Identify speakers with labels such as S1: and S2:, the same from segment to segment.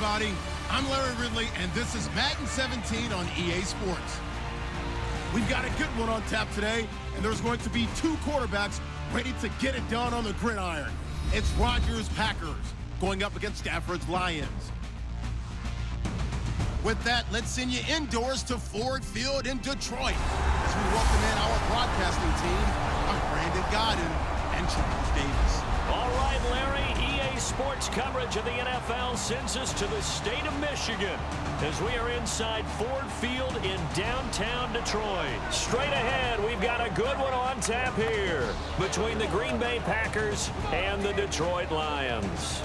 S1: everybody. I'm Larry Ridley, and this is Madden 17 on EA Sports. We've got a good one on tap today, and there's going to be two quarterbacks ready to get it done on the gridiron. It's Rodgers' Packers going up against Stafford's Lions. With that, let's send you indoors to Ford Field in Detroit as we welcome in our broadcasting team of Brandon Godden and Charles Davis.
S2: All right, Larry, EA Sports coverage of the NFL sends us to the state of Michigan as we are inside Ford Field in downtown Detroit. Straight ahead, we've got a good one on tap here between the Green Bay Packers and the Detroit Lions.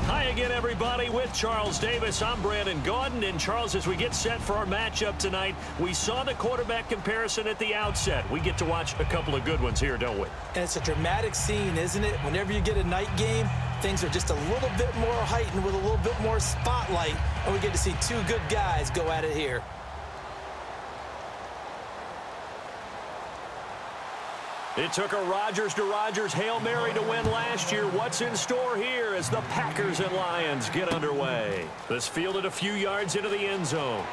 S2: Hi again, everybody. With Charles Davis, I'm Brandon Gaudin. And Charles, as we get set for our matchup tonight, we saw the quarterback comparison at the outset. We get to watch a couple of good ones here, don't we?
S3: And it's a dramatic scene, isn't it? Whenever you get a night game, things are just a little bit more heightened with a little bit more spotlight, and we get to see two good guys go at it here.
S2: It took a Rodgers to Rodgers Hail Mary to win last year. What's in store here as the Packers and Lions get underway? This fielded a few yards into the end zone.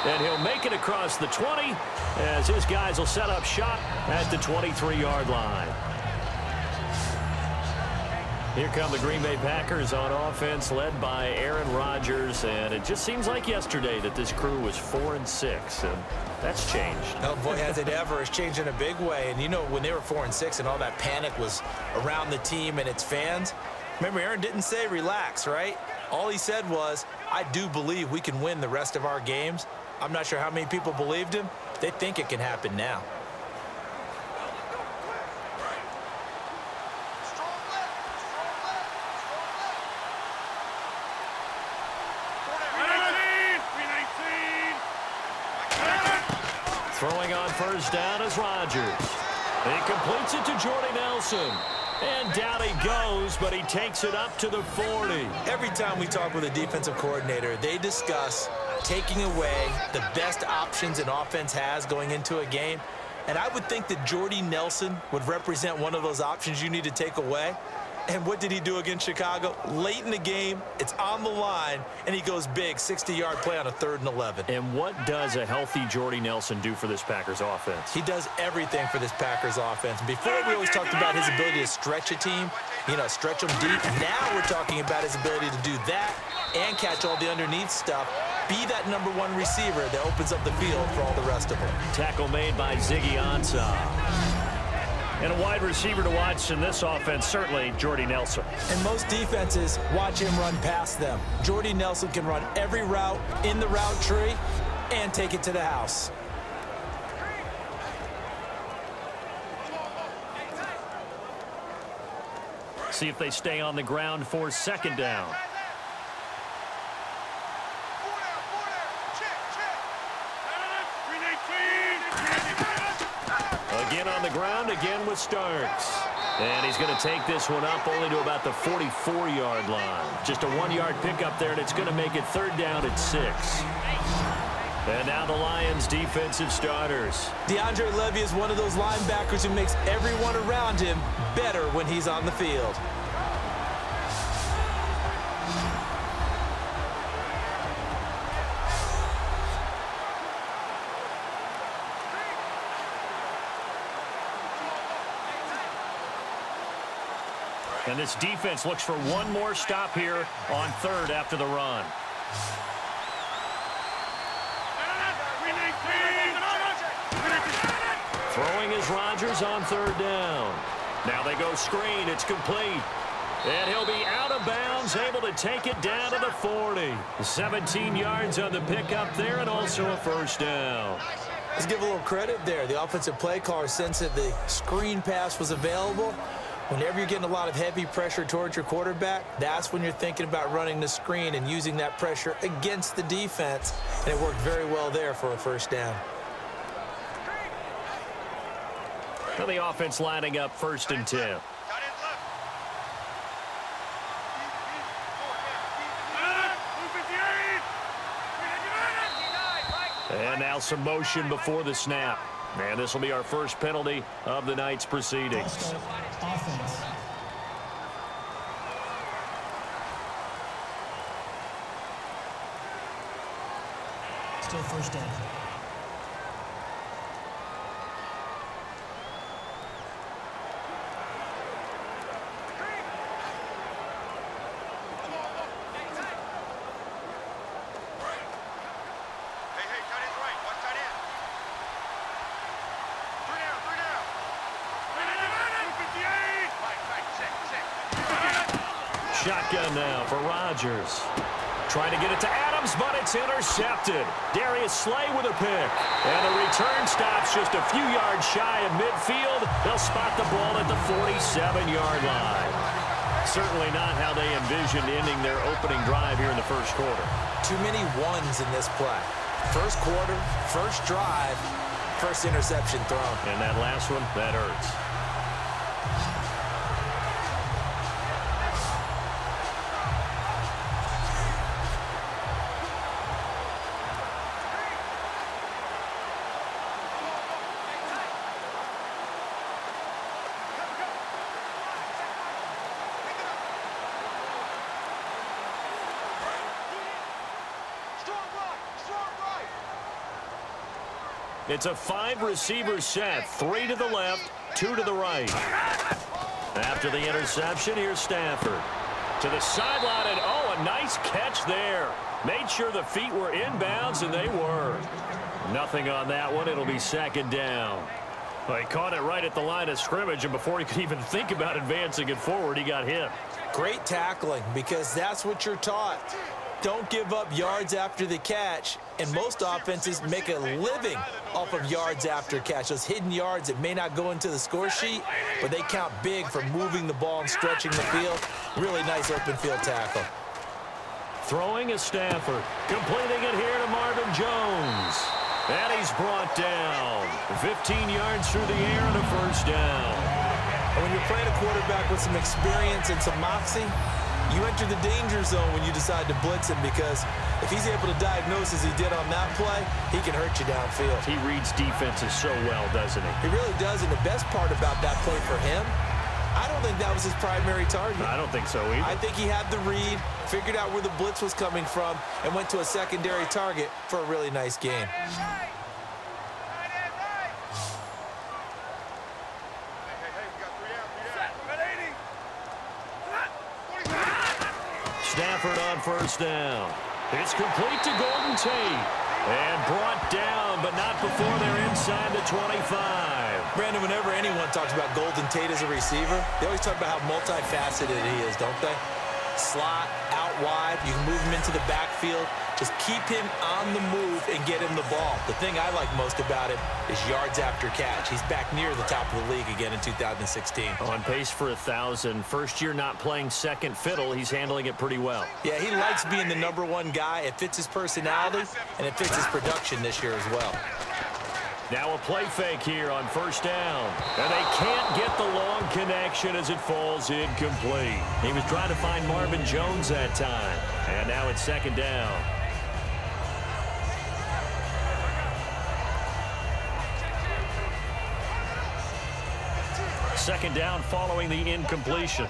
S2: And he'll make it across the 20 as his guys will set up shop at the 23-yard line. Here come the Green Bay Packers on offense, led by Aaron Rodgers, and it just seems like yesterday that this crew was 4-6, and that's changed.
S3: Oh, boy, has it ever. It's changed in a big way, and you know, when they were 4-6 and all that panic was around the team and its fans, remember, Aaron didn't say relax, right? All he said was, I do believe we can win the rest of our games. I'm not sure how many people believed him. They think it can happen now.
S2: Throwing on first down is Rodgers. He completes it to Jordy Nelson. And down he goes, but he takes it up to the 40.
S3: Every time we talk with a defensive coordinator, they discuss taking away the best options an offense has going into a game. And I would think that Jordy Nelson would represent one of those options you need to take away. And what did he do against Chicago? Late in the game, it's on the line, and he goes big, 60-yard play on a 3rd and 11.
S2: And what does a healthy Jordy Nelson do for this Packers offense?
S3: He does everything for this Packers offense. Before, we always talked about his ability to stretch a team, you know, stretch them deep. Now we're talking about his ability to do that and catch all the underneath stuff. Be that #1 receiver that opens up the field for all the rest of them.
S2: Tackle made by Ziggy Ansah. And a wide receiver to watch in this offense, certainly Jordy Nelson.
S3: And most defenses watch him run past them. Jordy Nelson can run every route in the route tree and take it to the house.
S2: See if they stay on the ground for 2nd down. Again on the ground, again with Starks. And he's going to take this one up only to about the 44-yard line. Just a 1-yard pickup there, and it's going to make it 3rd down at 6. And now the Lions' defensive starters.
S3: DeAndre Levy is one of those linebackers who makes everyone around him better when he's on the field.
S2: And this defense looks for one more stop here on 3rd after the run. Throwing is Rodgers on 3rd down. Now they go screen. It's complete. And he'll be out of bounds, able to take it down to the 40. 17 yards on the pickup there, and also a 1st down.
S3: Let's give a little credit there. The offensive play caller sensed that the screen pass was available. Whenever you're getting a lot of heavy pressure towards your quarterback, that's when you're thinking about running the screen and using that pressure against the defense. And it worked very well there for a 1st down.
S2: Now the offense lining up 1st and 10. And now some motion before the snap. And this will be our first penalty of the night's proceedings.
S4: Still first down.
S2: Shotgun now for Rodgers. Trying to get it to Adams, but it's intercepted. Darius Slay with a pick. And the return stops just a few yards shy of midfield. They'll spot the ball at the 47-yard line. Certainly not how they envisioned ending their opening drive here in the first quarter.
S3: Too many ones in this play. First quarter, first drive, first interception thrown.
S2: And that last one, that hurts. It's a 5-receiver set, 3 to the left, 2 to the right. After the interception, here's Stafford. To the sideline, and oh, a nice catch there. Made sure the feet were inbounds, and they were. Nothing on that one. It'll be second down. Well, he caught it right at the line of scrimmage, and before he could even think about advancing it forward, he got hit.
S3: Great tackling, because that's what you're taught. Don't give up yards after the catch, and most offenses make a living off of yards after catch. Those hidden yards that may not go into the score sheet, but they count big for moving the ball and stretching the field. Really nice open field tackle.
S2: Throwing is Stafford. Completing it here to Marvin Jones. And he's brought down. 15 yards through the air and a first down.
S3: And when you're playing a quarterback with some experience and some moxie, you enter the danger zone when you decide to blitz him, because if he's able to diagnose as he did on that play, he can hurt you downfield.
S2: He reads defenses so well, doesn't he?
S3: He really does, and the best part about that play for him, I don't think that was his primary target.
S2: I don't think so either.
S3: I think he had the read, figured out where the blitz was coming from, and went to a secondary target for a really nice game.
S2: Stafford on first down. It's complete to Golden Tate. And brought down, but not before they're inside the 25.
S3: Brandon, whenever anyone talks about Golden Tate as a receiver, they always talk about how multifaceted he is, don't they? Slot, out wide, you can move him into the backfield. Just keep him on the move and get him the ball. The thing I like most about him is yards after catch. He's back near the top of the league again in 2016.
S2: On pace for 1,000. First year not playing second fiddle. He's handling it pretty well.
S3: Yeah, he likes being the #1 guy. It fits his personality, and it fits his production this year as well.
S2: Now a play fake here on first down. And they can't get the long connection as it falls incomplete. He was trying to find Marvin Jones that time. And now it's second down. Second down following the incompletion.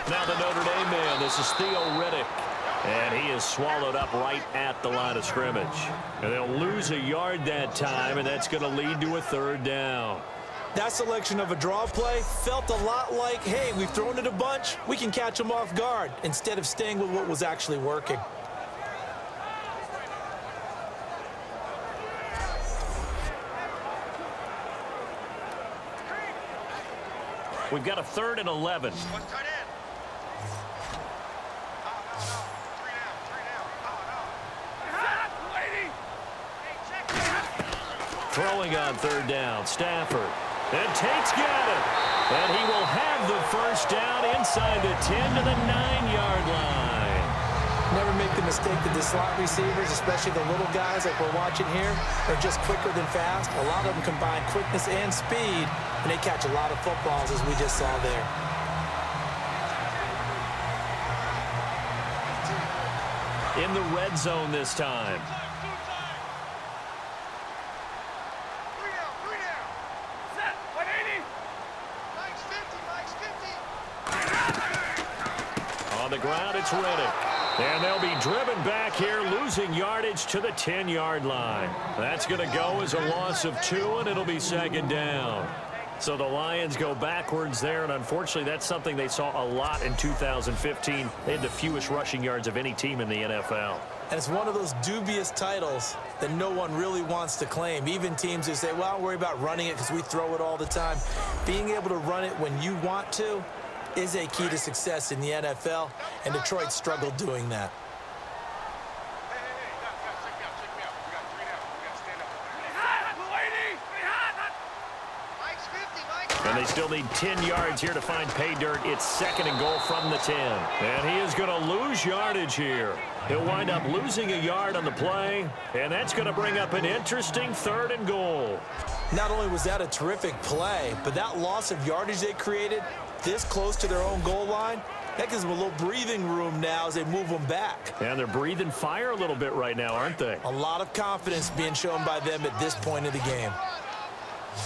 S2: Now the Notre Dame man, this is Theo Riddick. And he is swallowed up right at the line of scrimmage. And they'll lose a yard that time, and that's going to lead to a third down.
S3: That selection of a draw play felt a lot like, hey, we've thrown it a bunch, we can catch them off guard, instead of staying with what was actually working.
S2: We've got a 3rd and 11. Throwing on 3rd down, Stafford. And Tate's got it. And he will have the first down inside the 10 to the 9-yard line.
S3: Never make the mistake that the slot receivers, especially the little guys like we're watching here, are just quicker than fast. A lot of them combine quickness and speed, and they catch a lot of footballs, as we just saw there.
S2: In the red zone this time. the ground. It's Riddick. And they'll be driven back here, losing yardage to the 10-yard line. That's going to go as a loss of 2, and it'll be second down. So the Lions go backwards there, and unfortunately that's something they saw a lot in 2015. They had the fewest rushing yards of any team in the NFL.
S3: And it's one of those dubious titles that no one really wants to claim. Even teams who say, well, don't worry about running it because we throw it all the time. Being able to run it when you want to is a key to success in the NFL, and Detroit struggled doing that.
S2: And they still need 10 yards here to find pay dirt. It's second and goal from the 10. And he is going to lose yardage here. He'll wind up losing a yard on the play, and that's going to bring up an interesting third and goal.
S3: Not only was that a terrific play, but that loss of yardage they created this close to their own goal line, that gives them a little breathing room now as they move them back.
S2: And they're breathing fire a little bit right now, aren't they?
S3: A lot of confidence being shown by them at this point of the game.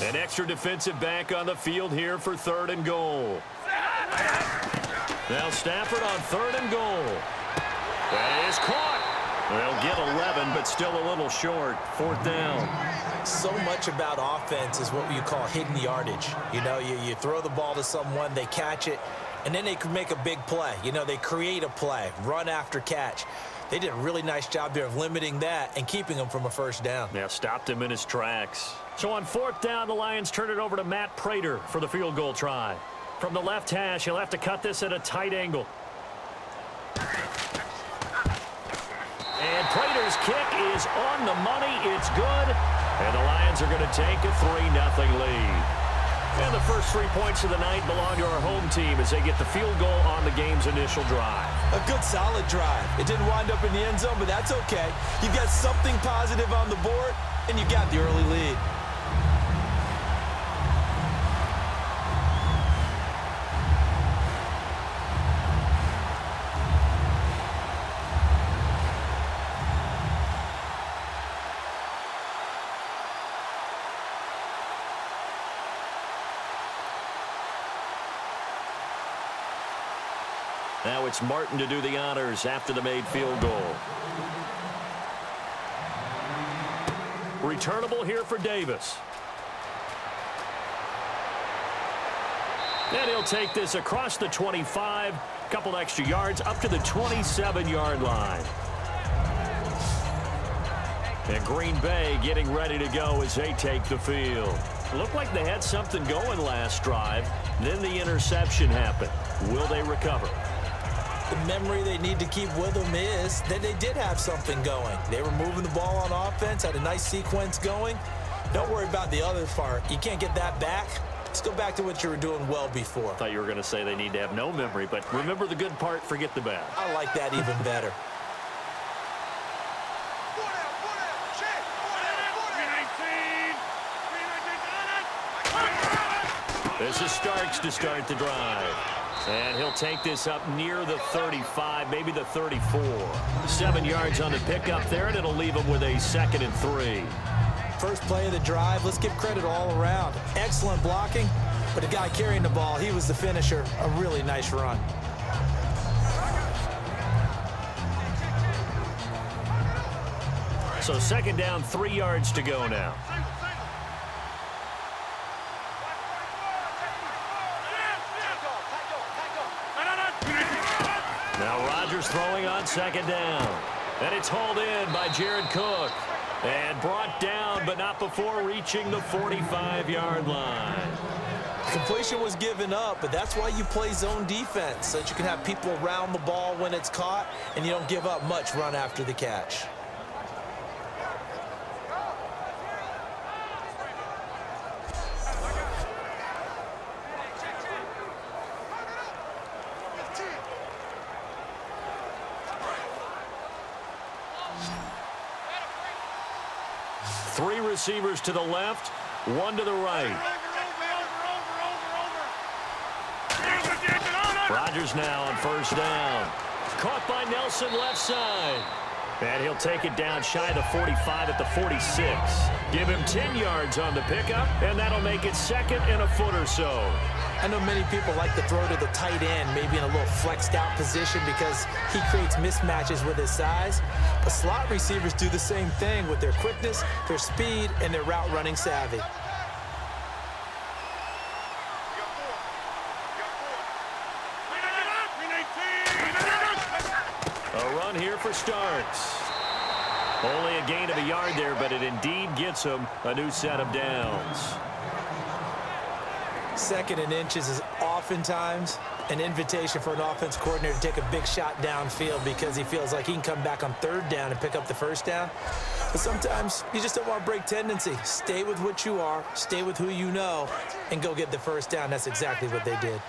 S2: An extra defensive back on the field here for third and goal. Now Stafford on third and goal. That is caught. They'll get 11, but still a little short. Fourth down.
S3: So much about offense is what you call hidden yardage. You know, you throw the ball to someone, they catch it, and then they can make a big play. You know, they create a play, run after catch. They did a really nice job there of limiting that and keeping him from a first down.
S2: Yeah, stopped him in his tracks. So on fourth down, the Lions turn it over to Matt Prater for the field goal try. From the left hash, he'll have to cut this at a tight angle. And Prater's kick is on the money. It's good. And the Lions are going to take a 3-0 lead. And the first 3 points of the night belong to our home team as they get the field goal on the game's initial drive.
S3: A good, solid drive. It didn't wind up in the end zone, but that's okay. You've got something positive on the board, and you got the early lead.
S2: Now it's Martin to do the honors after the made field goal. Returnable here for Davis. And he'll take this across the 25, couple extra yards up to the 27-yard line. And Green Bay getting ready to go as they take the field. Looked like they had something going last drive. Then the interception happened. Will they recover?
S3: The memory they need to keep with them is that they did have something going. They were moving the ball on offense, had a nice sequence going. Don't worry about the other part. You can't get that back. Let's go back to what you were doing well before.
S2: I thought you were going to say they need to have no memory, but remember the good part, forget the bad.
S3: I like that even better.
S2: This is Starks to start the drive. And he'll take this up near the 35, maybe the 34. 7 yards on the pickup there, and it'll leave him with a 2nd and 3.
S3: First play of the drive, let's give credit all around. Excellent blocking, but the guy carrying the ball, he was the finisher. A really nice run.
S2: So second down, 3 yards to go now. Now Rodgers throwing on second down. And it's hauled in by Jared Cook. And brought down, but not before reaching the 45-yard line.
S3: Completion was given up, but that's why you play zone defense, so that you can have people around the ball when it's caught, and you don't give up much run after the catch.
S2: Three receivers to the left, one to the right. Rodgers now on first down. Caught by Nelson left side. And he'll take it down shy of the 45 at the 46. Give him 10 yards on the pickup, and that'll make it 2nd and a foot or so.
S3: I know many people like to throw to the tight end, maybe in a little flexed out position because he creates mismatches with his size. But slot receivers do the same thing with their quickness, their speed, and their route running savvy.
S2: A run here for starts. Only a gain of a yard there, but it indeed gets him a new set of downs.
S3: 2nd and inches is oftentimes an invitation for an offense coordinator to take a big shot downfield because he feels like he can come back on 3rd down and pick up the 1st down. But sometimes you just don't want to break tendency. Stay with what you are, stay with who you know, and go get the 1st down. That's exactly what they did.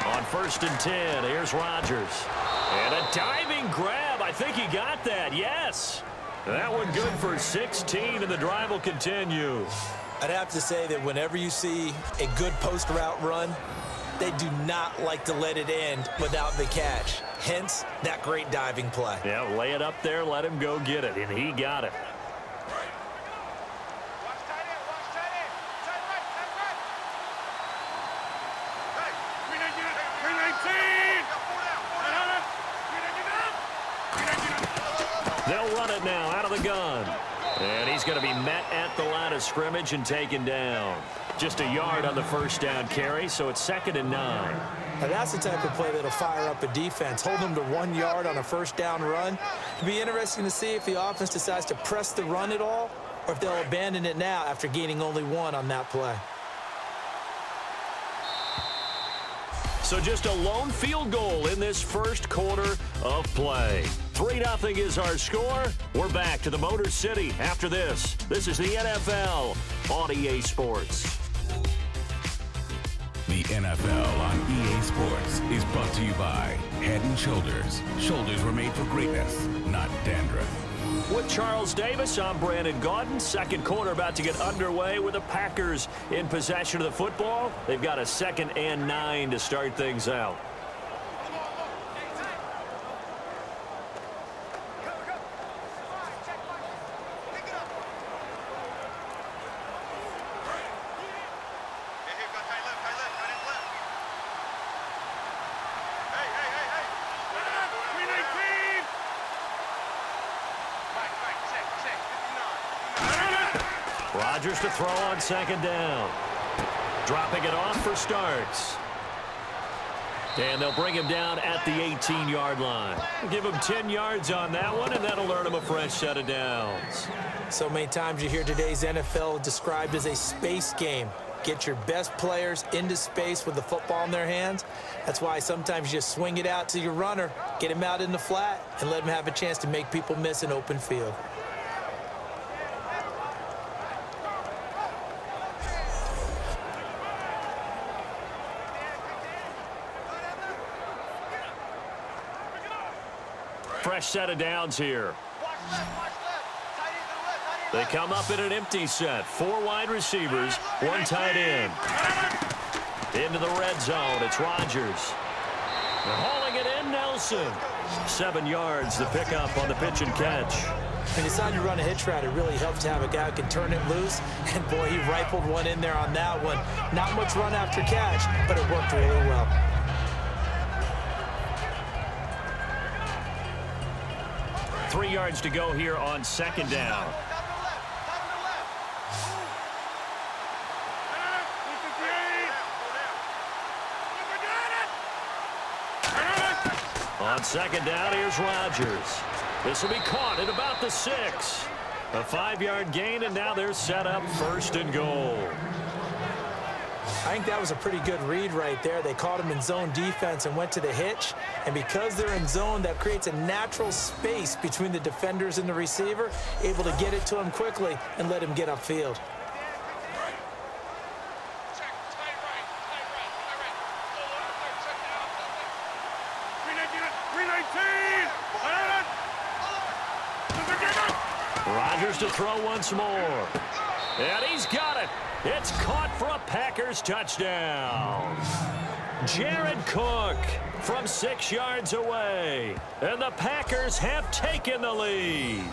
S2: On 1st and 10, here's Rodgers. And a diving grab. I think he got that, yes. That one good for 16, and the drive will continue.
S3: I'd have to say that whenever you see a good post route run, they do not like to let it end without the catch. Hence, that great diving play.
S2: Yeah, lay it up there, let him go get it, and he got it. They'll run it now out of the gun. And he's going to be met at the line of scrimmage and taken down. Just a yard on the 1st down carry, so it's 2nd and 9.
S3: Now that's the type of play that'll fire up a defense. Hold them to 1 yard on a 1st down run. It'll be interesting to see if the offense decides to press the run at all or if they'll abandon it now after gaining only 1 on that play.
S2: So just a lone field goal in this 1st quarter of play. 3-0 is our score. We're back to the Motor City after this. This is the NFL on EA Sports.
S4: The NFL on EA Sports is brought to you by Head & Shoulders. Shoulders were made for greatness, not dandruff.
S2: With Charles Davis, I'm Brandon Gaudin. 2nd quarter about to get underway with the Packers in possession of the football. They've got a 2nd and 9 to start things out. Rodgers to throw on 2nd down. Dropping it off for starts. And they'll bring him down at the 18-yard line. Give him 10 yards on that one, and that'll earn him a fresh set of downs.
S3: So many times you hear today's NFL described as a space game. Get your best players into space with the football in their hands. That's why sometimes you just swing it out to your runner, get him out in the flat, and let him have a chance to make people miss an open field.
S2: Fresh set of downs here. They come up in an empty set. 4 wide receivers, 1 tight end. Into the red zone, it's Rodgers. They're hauling it in, Nelson. 7 yards, the pickup on the pitch and catch.
S3: When you decide to run a hitch route, it really helps to have a guy who can turn it loose. And, boy, he rifled one in there on that one. Not much run after catch, but it worked really well.
S2: Three yards to go here on 2nd down. On 2nd down, here's Rodgers. This will be caught at about the 6. A 5-yard gain, and now they're set up 1st and goal.
S3: I think that was a pretty good read right there. They caught him in zone defense and went to the hitch. And because they're in zone, that creates a natural space between the defenders and the receiver, able to get it to him quickly and let him get upfield.
S2: Rodgers to throw once more. And he's got it. It's caught for a Packers touchdown. Jared Cook from 6 yards away. And the Packers have taken the lead.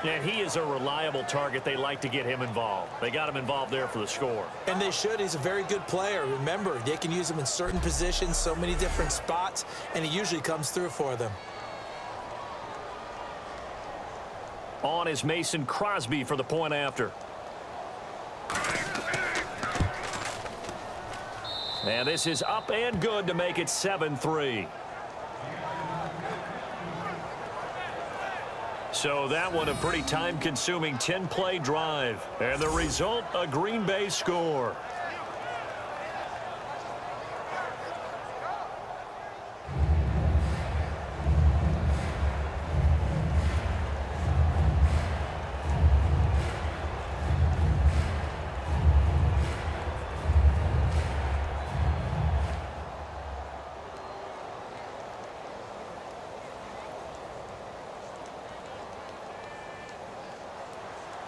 S2: And he is a reliable target. They like to get him involved. They got him involved there for the score.
S3: And they should. He's a very good player. Remember, they can use him in certain positions, so many different spots, and he usually comes through for them.
S2: On is Mason Crosby for the point after. And this is up and good to make it 7-3. So that one a pretty time-consuming 10-play drive. And the result, a Green Bay score.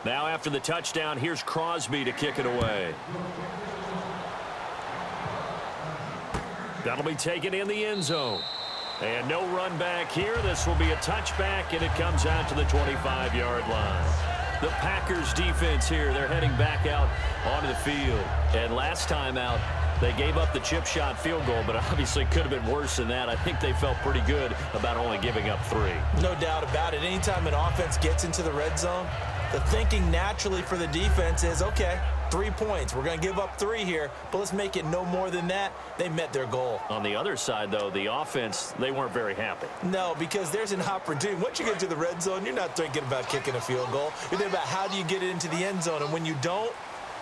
S2: Now after the touchdown, here's Crosby to kick it away. That'll be taken in the end zone. And no run back here. This will be a touchback, and it comes out to the 25-yard line. The Packers defense here, they're heading back out onto the field. And last time out, they gave up the chip shot field goal, but obviously could have been worse than that. I think they felt pretty good about only giving up 3.
S3: No doubt about it. Anytime an offense gets into the red zone, the thinking naturally for the defense is, okay, 3 points. We're going to give up 3 here, but let's make it no more than that. They met their goal.
S2: On the other side, though, the offense, they weren't very happy.
S3: No, because there's an opportunity. Once you get to the red zone, you're not thinking about kicking a field goal. You're thinking about how do you get it into the end zone, and when you don't,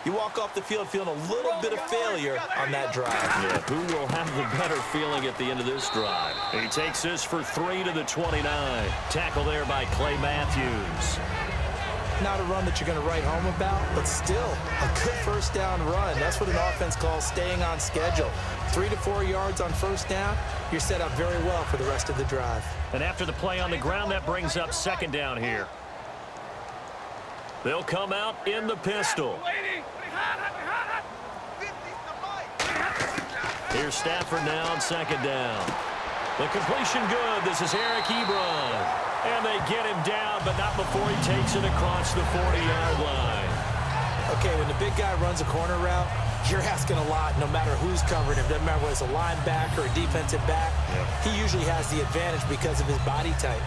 S3: you walk off the field feeling a little bit of failure on that drive.
S2: Yeah, who will have the better feeling at the end of this drive? He takes this for 3 to the 29. Tackle there by Clay Matthews.
S3: Not a run that you're going to write home about, but still a good first down run. That's what an offense calls staying on schedule. 3 to 4 yards on first down, you're set up very well for the rest of the drive.
S2: And after the play on the ground, that brings up second down here. They'll come out in the pistol. Here's Stafford now on second down. The completion good. This is Eric Ebron. And they get him down, but not before he takes it across the 40-yard line.
S3: Okay, when the big guy runs a corner route, you're asking a lot no matter who's covering him. Doesn't matter whether it's a linebacker or a defensive back. He usually has the advantage because of his body type.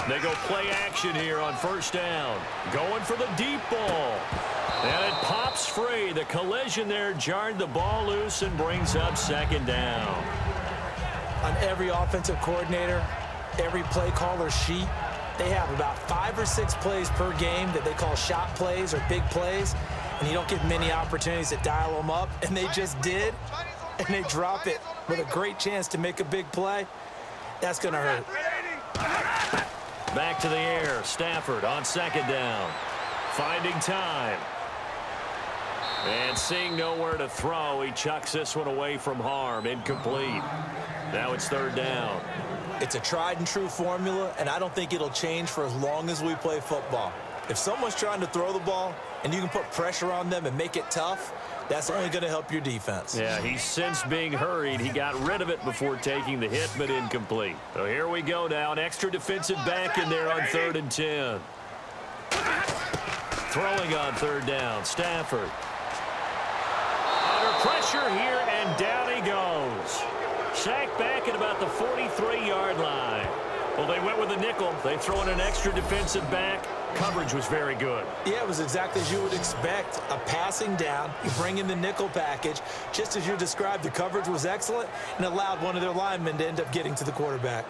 S2: They go play action here on first down. Going for the deep ball. And it pops free. The collision there jarred the ball loose and brings up second down.
S3: On every offensive coordinator, every play caller sheet, they have about 5 or 6 plays per game that they call shot plays or big plays. And you don't get many opportunities to dial them up. And they just did. And they drop it with a great chance to make a big play. That's going to hurt.
S2: Back to the air. Stafford on second down. Finding time. And seeing nowhere to throw, he chucks this one away from harm. Incomplete. Now it's third down.
S3: It's a tried and true formula, and I don't think it'll change for as long as we play football. If someone's trying to throw the ball and you can put pressure on them and make it tough, that's only going to help your defense.
S2: Yeah, he's since being hurried. He got rid of it before taking the hit, but incomplete. So here we go now. An extra defensive back in there on 3rd and 10. Throwing on third down. Stafford. Under pressure here, and down he goes. Sacked back at about the 43-yard line. Well, they went with a nickel. They throw in an extra defensive back. Coverage was very good.
S3: Yeah, it was exactly as you would expect. A passing down. You bring in the nickel package. Just as you described, the coverage was excellent and allowed one of their linemen to end up getting to the quarterback.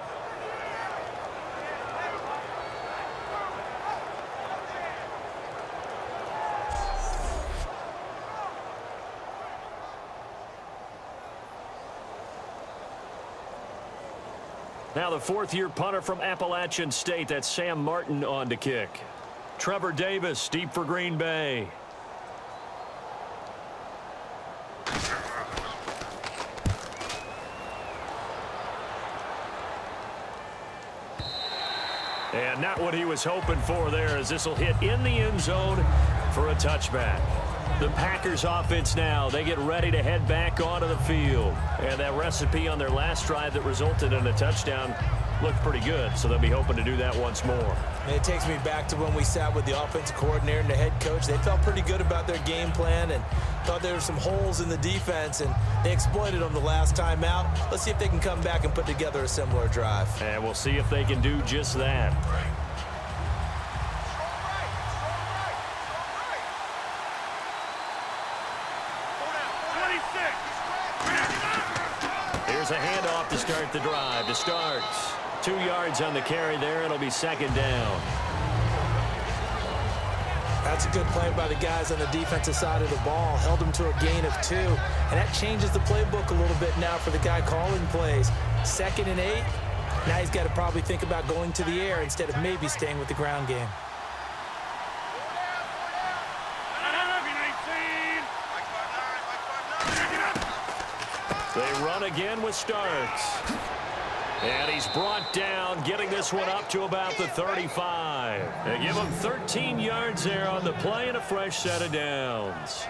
S2: Now the fourth-year punter from Appalachian State, that's Sam Martin on to kick. Trevor Davis, deep for Green Bay. And not what he was hoping for there, as this will hit in the end zone for a touchback. The Packers offense now, they get ready to head back onto the field. And that recipe on their last drive that resulted in a touchdown looked pretty good, so they'll be hoping to do that once more.
S3: And it takes me back to when we sat with the offensive coordinator and the head coach. They felt pretty good about their game plan and thought there were some holes in the defense, and they exploited them the last time out. Let's see if they can come back and put together a similar drive.
S2: And we'll see if they can do just that. Here's a handoff to start the drive. To start, 2 yards on the carry there. It'll be second down.
S3: That's a good play by the guys on the defensive side of the ball. Held them to a gain of 2. And that changes the playbook a little bit now for the guy calling plays. 2nd and 8. Now he's got to probably think about going to the air instead of maybe staying with the ground game.
S2: They run again with Starks. And he's brought down, getting this one up to about the 35. They give him 13 yards there on the play and a fresh set of downs.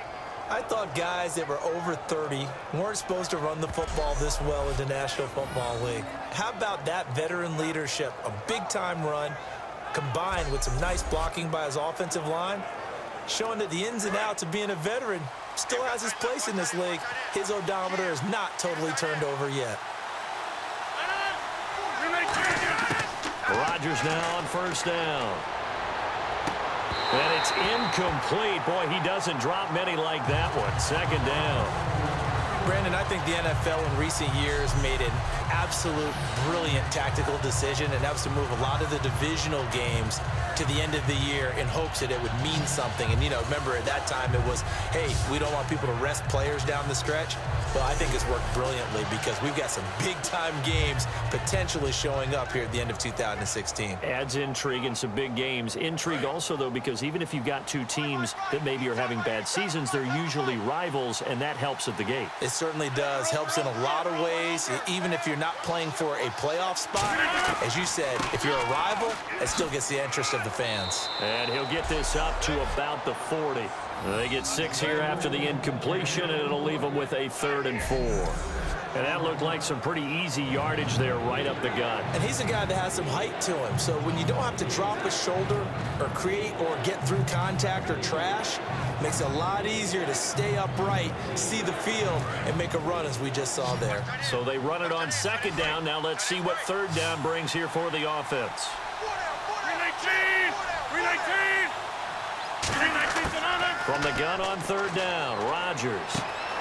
S3: I thought guys that were over 30 weren't supposed to run the football this well in the National Football League. How about that veteran leadership? A big-time run combined with some nice blocking by his offensive line, showing that the ins and outs of being a veteran still has his place in this league. His odometer is not totally turned over yet.
S2: Rodgers now on first down. And it's incomplete. Boy, he doesn't drop many like that one. Second down.
S3: Brandon, I think the NFL in recent years made an absolute brilliant tactical decision, and that was to move a lot of the divisional games to the end of the year in hopes that it would mean something. And, you know, remember at that time it was, hey, we don't want people to rest players down the stretch. Well, I think it's worked brilliantly because we've got some big-time games potentially showing up here at the end of 2016.
S2: Adds intrigue in some big games. Intrigue also, though, because even if you've got two teams that maybe are having bad seasons, they're usually rivals, and that helps at the gate.
S3: It certainly does. Helps in a lot of ways, even if you're not playing for a playoff spot. As you said, if you're a rival, it still gets the interest of the fans.
S2: And he'll get this up to about the 40. They get 6 here after the incompletion, and it'll leave them with a 3rd and 4. And that looked like some pretty easy yardage there right up the gut.
S3: And he's a guy that has some height to him. So when you don't have to drop a shoulder or create or get through contact or trash, makes it a lot easier to stay upright, see the field, and make a run as we just saw there.
S2: So they run it on 2nd down. Now let's see what 3rd down brings here for the offense.
S1: 319!
S2: From the gun on 3rd down, Rodgers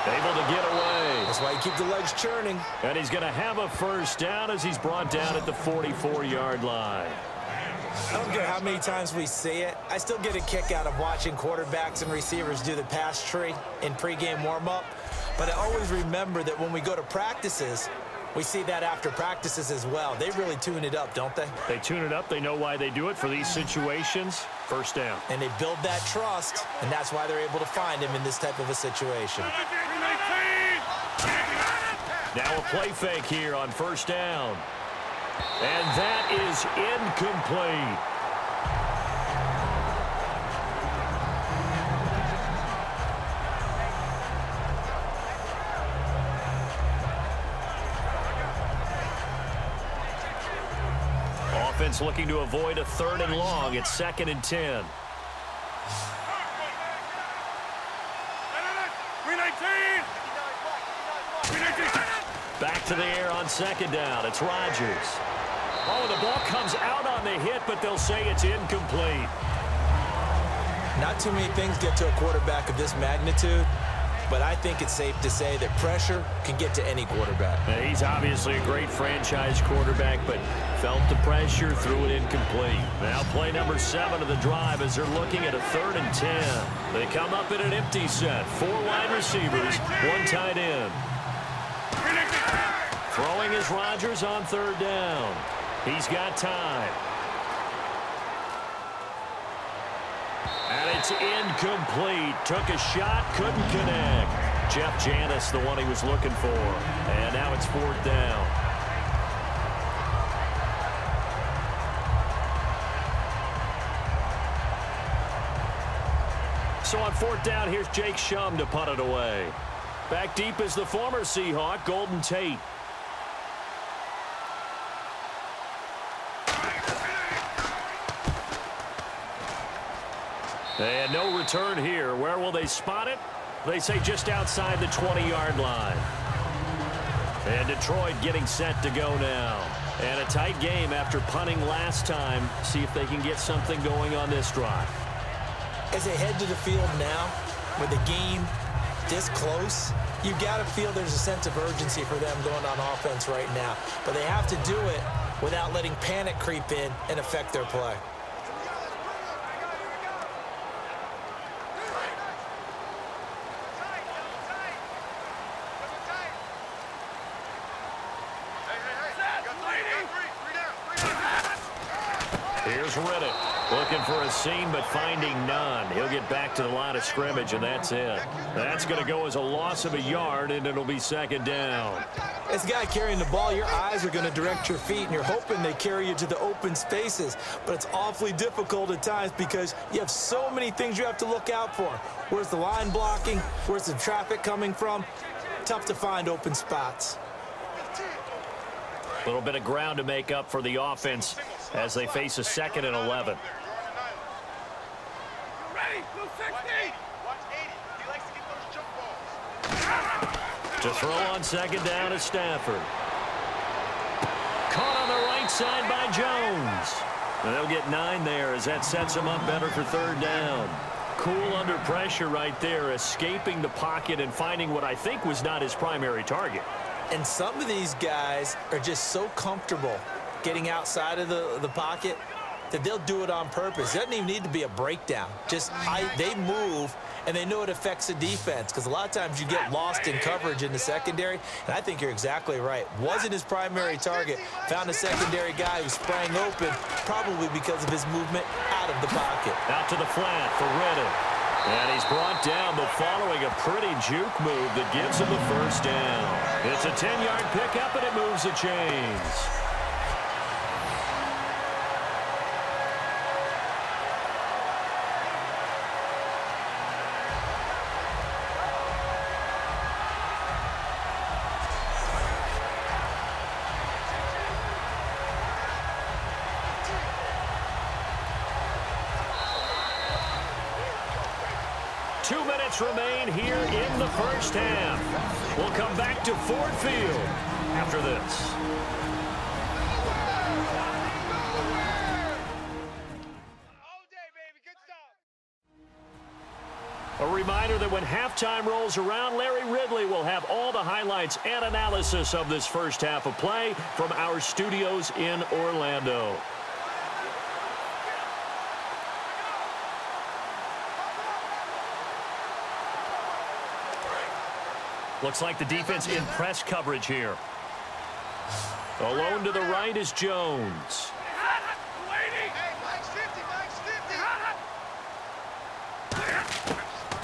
S2: able to get away.
S3: That's why you keep the legs churning.
S2: And he's going to have a 1st down as he's brought down at the 44-yard line.
S3: I don't care how many times we see it. I still get a kick out of watching quarterbacks and receivers do the pass tree in pregame warm-up. But I always remember that when we go to practices, we see that after practices as well. They really tune it up, don't they?
S2: They tune it up. They know why they do it for these situations. 1st down.
S3: And they build that trust, and that's why they're able to find him in this type of a situation.
S2: Now a play fake here on 1st down. And that is incomplete. Offense looking to avoid a 3rd and long. It's 2nd and 10. Back to the air on 2nd down. It's Rodgers. Oh, the ball comes out on the hit, but they'll say it's incomplete.
S3: Not too many things get to a quarterback of this magnitude, but I think it's safe to say that pressure can get to any quarterback.
S2: He's obviously a great franchise quarterback, but felt the pressure, threw it incomplete. Now play number 7 of the drive as they're looking at a 3rd and 10. They come up in an empty set. 4 wide receivers, 1 tight end. Throwing is Rodgers on 3rd down. He's got time. And it's incomplete. Took a shot, couldn't connect. Jeff Janis, the one he was looking for. And now it's 4th down. So on fourth down, here's Jake Shum to punt it away. Back deep is the former Seahawk, Golden Tate. And no return here. Where will they spot it? They say just outside the 20-yard line. And Detroit getting set to go now. And a tight game after punting last time. See if they can get something going on this drive.
S3: As they head to the field now, with the game this close, you got to feel there's a sense of urgency for them going on offense right now. But they have to do it without letting panic creep in and affect their play.
S2: Here's Riddick, looking for a seam but finding none. He'll get back to the line of scrimmage, and that's it. That's going to go as a loss of a yard, and it'll be second down.
S3: As a guy carrying the ball, your eyes are going to direct your feet, and you're hoping they carry you to the open spaces. But it's awfully difficult at times because you have so many things you have to look out for. Where's the line blocking? Where's the traffic coming from? Tough to find open spots.
S2: A little bit of ground to make up for the offense as they face a 2nd and 11. To throw on second down is Stafford. Caught on the right side by Jones. And they'll get 9 there as that sets them up better for third down. Cool under pressure right there, escaping the pocket and finding what I think was not his primary target.
S3: And some of these guys are just so comfortable getting outside of the pocket that they'll do it on purpose. It doesn't even need to be a breakdown. They move, and they know it affects the defense because a lot of times you get lost in coverage in the secondary, and I think you're exactly right. Wasn't his primary target. Found a secondary guy who sprang open, probably because of his movement out of the pocket.
S2: Out to the flat for Riddick. And he's brought down, but following a pretty juke move that gives him the first down. It's a 10-yard pickup, and it moves the chains. Remain here in the first half. We'll come back to Ford Field after this. A reminder that when halftime rolls around, Larry Ridley will have all the highlights and analysis of this first half of play from our studios in Orlando. Looks like the defense in press coverage here. Alone to the right is Jones.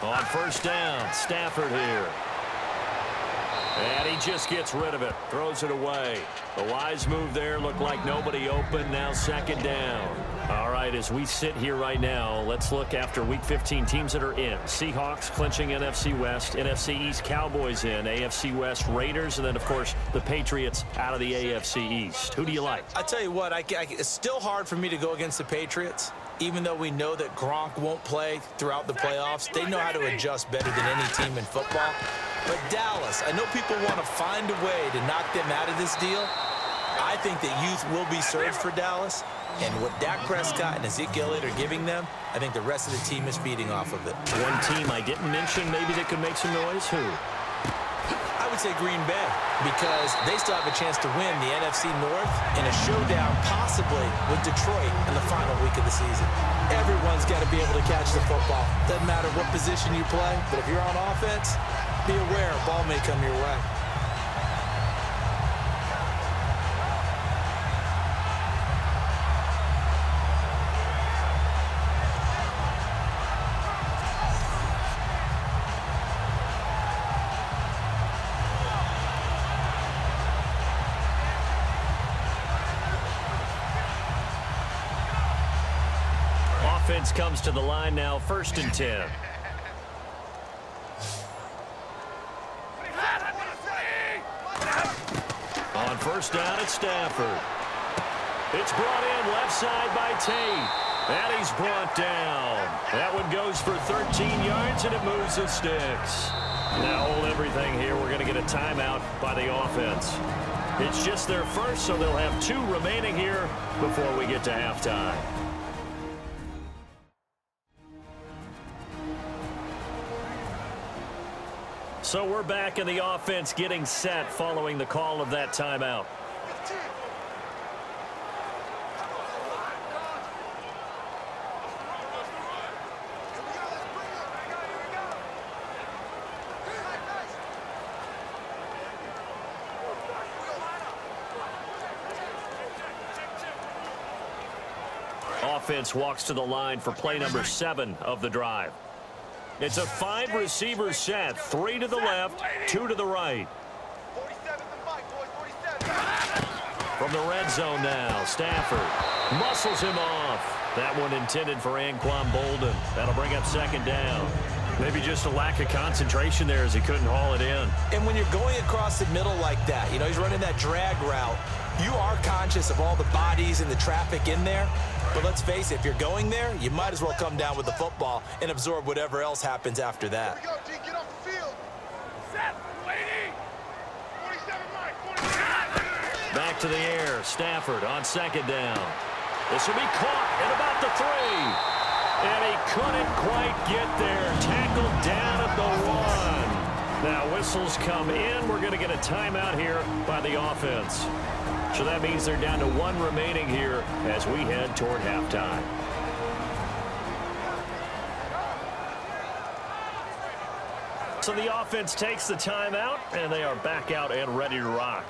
S2: On first down, Stafford here. And he just gets rid of it, throws it away. A wise move there, looked like nobody open, now second down. All right, as we sit here right now, let's look after Week 15 teams that are in. Seahawks clinching NFC West, NFC East Cowboys in, AFC West Raiders, and then, of course, the Patriots out of the AFC East. Who do you like?
S3: I tell you what, it's still hard for me to go against the Patriots, even though we know that Gronk won't play throughout the playoffs. They know how to adjust better than any team in football. But Dallas, I know people want to find a way to knock them out of this deal. I think that youth will be served for Dallas. And what Dak Prescott and Ezekiel Elliott are giving them, I think the rest of the team is feeding off of it.
S2: One team I didn't mention maybe that could make some noise. Who?
S3: I would say Green Bay, because they still have a chance to win the NFC North in a showdown possibly with Detroit in the final week of the season. Everyone's got to be able to catch the football. Doesn't matter what position you play, but if you're on offense, be aware a ball may come your way.
S2: Offense comes to the line now, 1st and 10. First down at Stafford. It's brought in left side by Tate. And he's brought down. That one goes for 13 yards, and it moves the sticks. Now hold everything here. We're going to get a timeout by the offense. It's just their first, so they'll have 2 remaining here before we get to halftime. So we're back in the offense getting set following the call of that timeout. Offense walks to the line for play number 7 of the drive. It's a 5-receiver set, 3 to the left, 2 to the right. From the red zone now, Stafford muscles him off. That one intended for Anquan Bolden. That'll bring up second down. Maybe just a lack of concentration there as he couldn't haul it in.
S3: And when you're going across the middle like that, you know, he's running that drag route, you are conscious of all the bodies and the traffic in there. But let's face it, if you're going there, you might as well come down with the football and absorb whatever else happens after that.
S5: Here we go, D, get off the field. Set, lady. 47, Mike, 47.
S2: Back to the air, Stafford on second down. This will be caught at about the 3. And he couldn't quite get there. Tackled down at the 1. Now whistles come in. We're going to get a timeout here by the offense. So that means they're down to 1 remaining here as we head toward halftime. So the offense takes the timeout, and they are back out and ready to rock.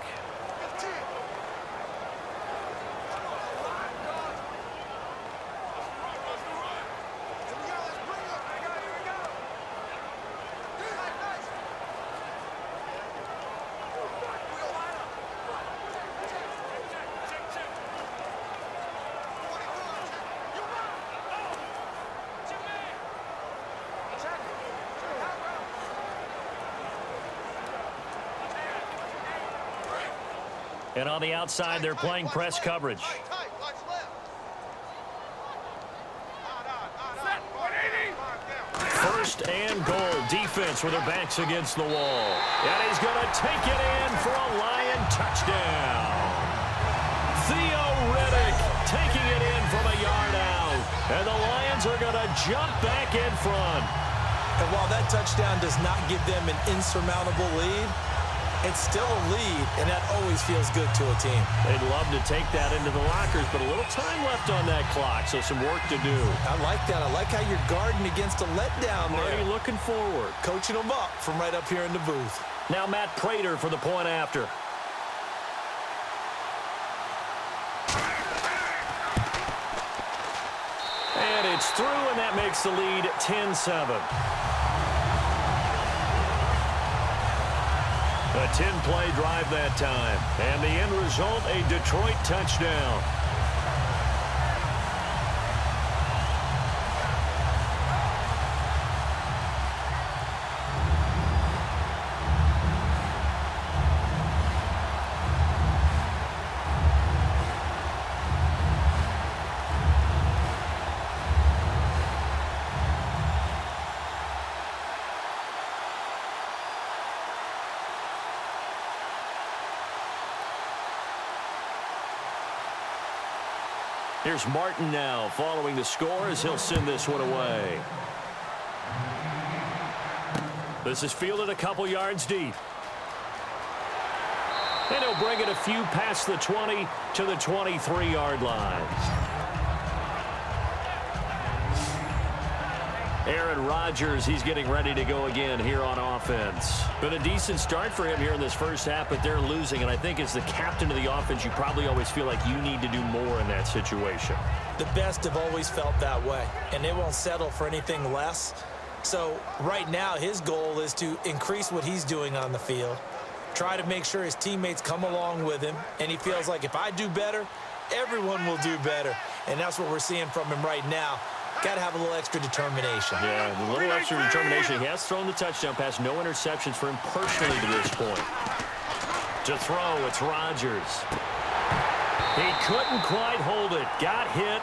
S2: And on the outside, they're playing press coverage. First and goal. Defense with their backs against the wall. And he's going to take it in for a Lion touchdown. Theo Riddick taking it in from a yard out. And the Lions are going to jump back in front.
S3: And while that touchdown does not give them an insurmountable lead, it's still a lead, and that always feels good to a team.
S2: They'd love to take that into the lockers, but a little time left on that clock, so some work to do.
S3: I like that. I like how you're guarding against a letdown there.
S2: Already looking forward.
S3: Coaching them up from right up here in the booth.
S2: Now Matt Prater for the point after. And it's through, and that makes the lead 10-7. A 10-play drive that time. And the end result, a Detroit touchdown. Here's Martin now following the score as he'll send this one away. This is fielded a couple yards deep. And he'll bring it a few past the 20 to the 23-yard line. Aaron Rodgers, he's getting ready to go again here on offense. Been a decent start for him here in this first half, but they're losing. And I think as the captain of the offense, you probably always feel like you need to do more in that situation.
S3: The best have always felt that way, and they won't settle for anything less. So right now, his goal is to increase what he's doing on the field, try to make sure his teammates come along with him, and he feels like if I do better, everyone will do better. And that's what we're seeing from him right now. Got to have a little extra determination.
S2: Yeah, a little extra determination. He has thrown the touchdown pass. No interceptions for him personally to this point. To throw, it's Rodgers. He couldn't quite hold it. Got hit.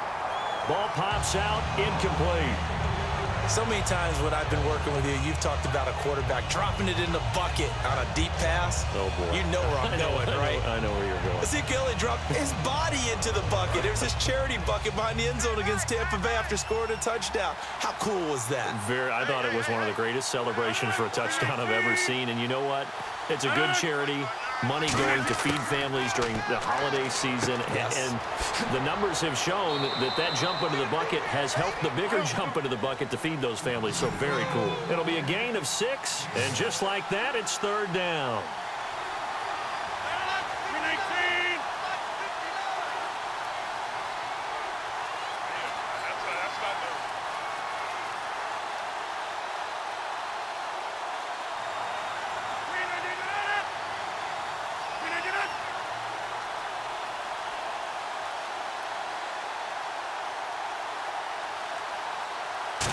S2: Ball pops out, incomplete.
S3: So many times when I've been working with you, you've talked about a quarterback dropping it in the bucket on a deep pass.
S2: Oh, boy.
S3: You know where I'm going, right?
S2: I know where you're going.
S3: Ezekiel only dropped his body into the bucket. There's his charity bucket behind the end zone against Tampa Bay after scoring a touchdown. How cool was that?
S2: I thought it was one of the greatest celebrations for a touchdown I've ever seen. And you know what? It's a good charity. Money going to feed families during the holiday season.
S3: Yes.
S2: And the numbers have shown that jump into the bucket has helped the bigger jump into the bucket to feed those families. So very cool. It'll be a gain of 6. And just like that, it's 3rd down.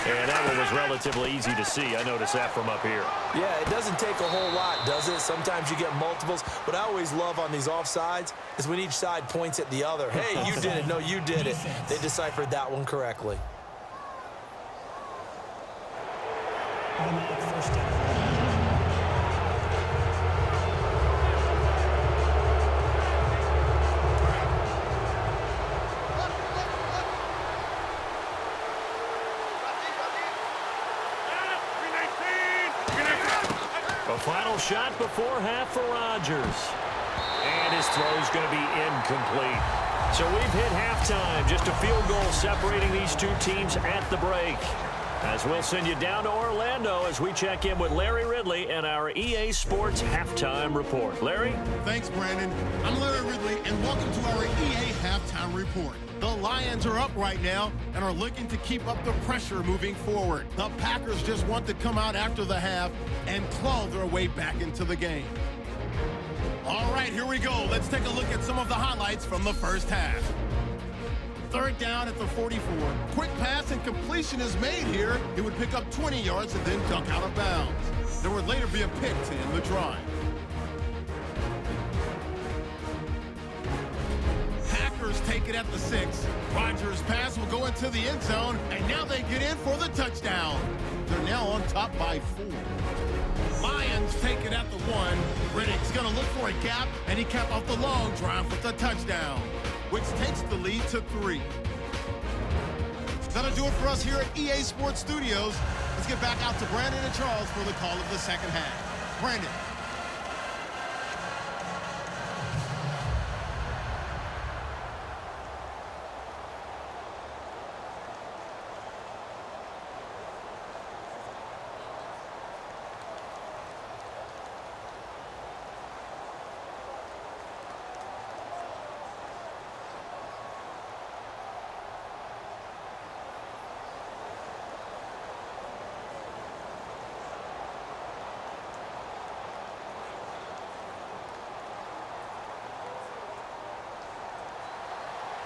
S2: And that one was relatively easy to see. I noticed that from up here.
S3: Yeah, it doesn't take a whole lot, does it? Sometimes you get multiples. What I always love on these offsides is when each side points at the other. Hey, you did it. No, you did it. They deciphered that one correctly.
S6: First down.
S2: A final shot before half for Rodgers. And his throw's going to be incomplete. So we've hit halftime. Just a field goal separating these two teams at the break. As we'll send you down to Orlando as we check in with Larry Ridley and our EA Sports Halftime Report. Larry?
S1: Thanks, Brandon. I'm Larry Ridley, and welcome to our EA Halftime Report. The Lions are up right now and are looking to keep up the pressure moving forward. The Packers just want to come out after the half and claw their way back into the game. All right, here we go. Let's take a look at some of the highlights from the first half. 3rd down at the 44. Quick pass and completion is made here. He would pick up 20 yards and then dunk out of bounds. There would later be a pick to end the drive. Packers take it at the 6. Rodgers' pass will go into the end zone, and now they get in for the touchdown. They're now on top by 4. Lions take it at the 1. Riddick's going to look for a gap, and he capped off the long drive with a touchdown, which takes the lead to 3. That'll do it for us here at EA Sports Studios. Let's get back out to Brandon and Charles for the call of the second half. Brandon.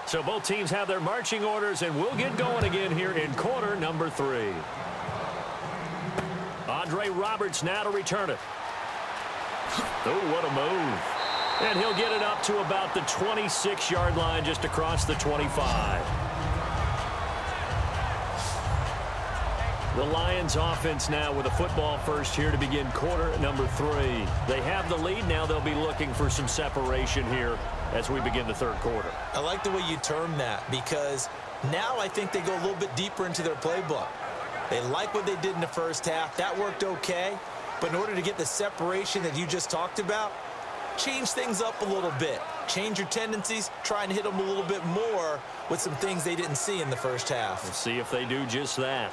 S2: So both teams have their marching orders, and we'll get going again here in quarter number 3. Andre Roberts now to return it. Oh, what a move. And he'll get it up to about the 26-yard line, just across the 25. The Lions offense now with a football first here to begin quarter number 3. They have the lead now. They'll be looking for some separation here as we begin the 3rd quarter.
S3: I like the way you term that, because now I think they go a little bit deeper into their playbook. They like what they did in the first half. That worked okay. But in order to get the separation that you just talked about, change things up a little bit. Change your tendencies. Try and hit them a little bit more with some things they didn't see in the first half.
S2: We'll see if they do just that.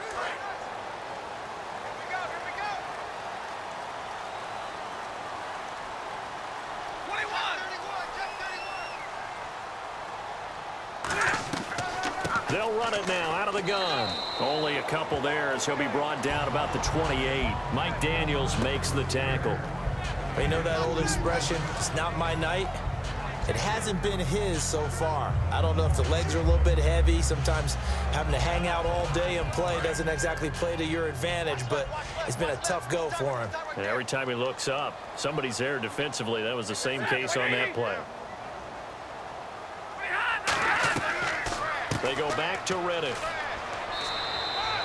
S2: They'll run it now out of the gun. Only a couple there as he'll be brought down about the 28. Mike Daniels makes the tackle.
S3: You know that old expression, it's not my night? It hasn't been his so far. I don't know if the legs are a little bit heavy. Sometimes having to hang out all day and play doesn't exactly play to your advantage, but it's been a tough go for him.
S2: And every time he looks up, somebody's there defensively. That was the same case on that play. They go back to Reddick.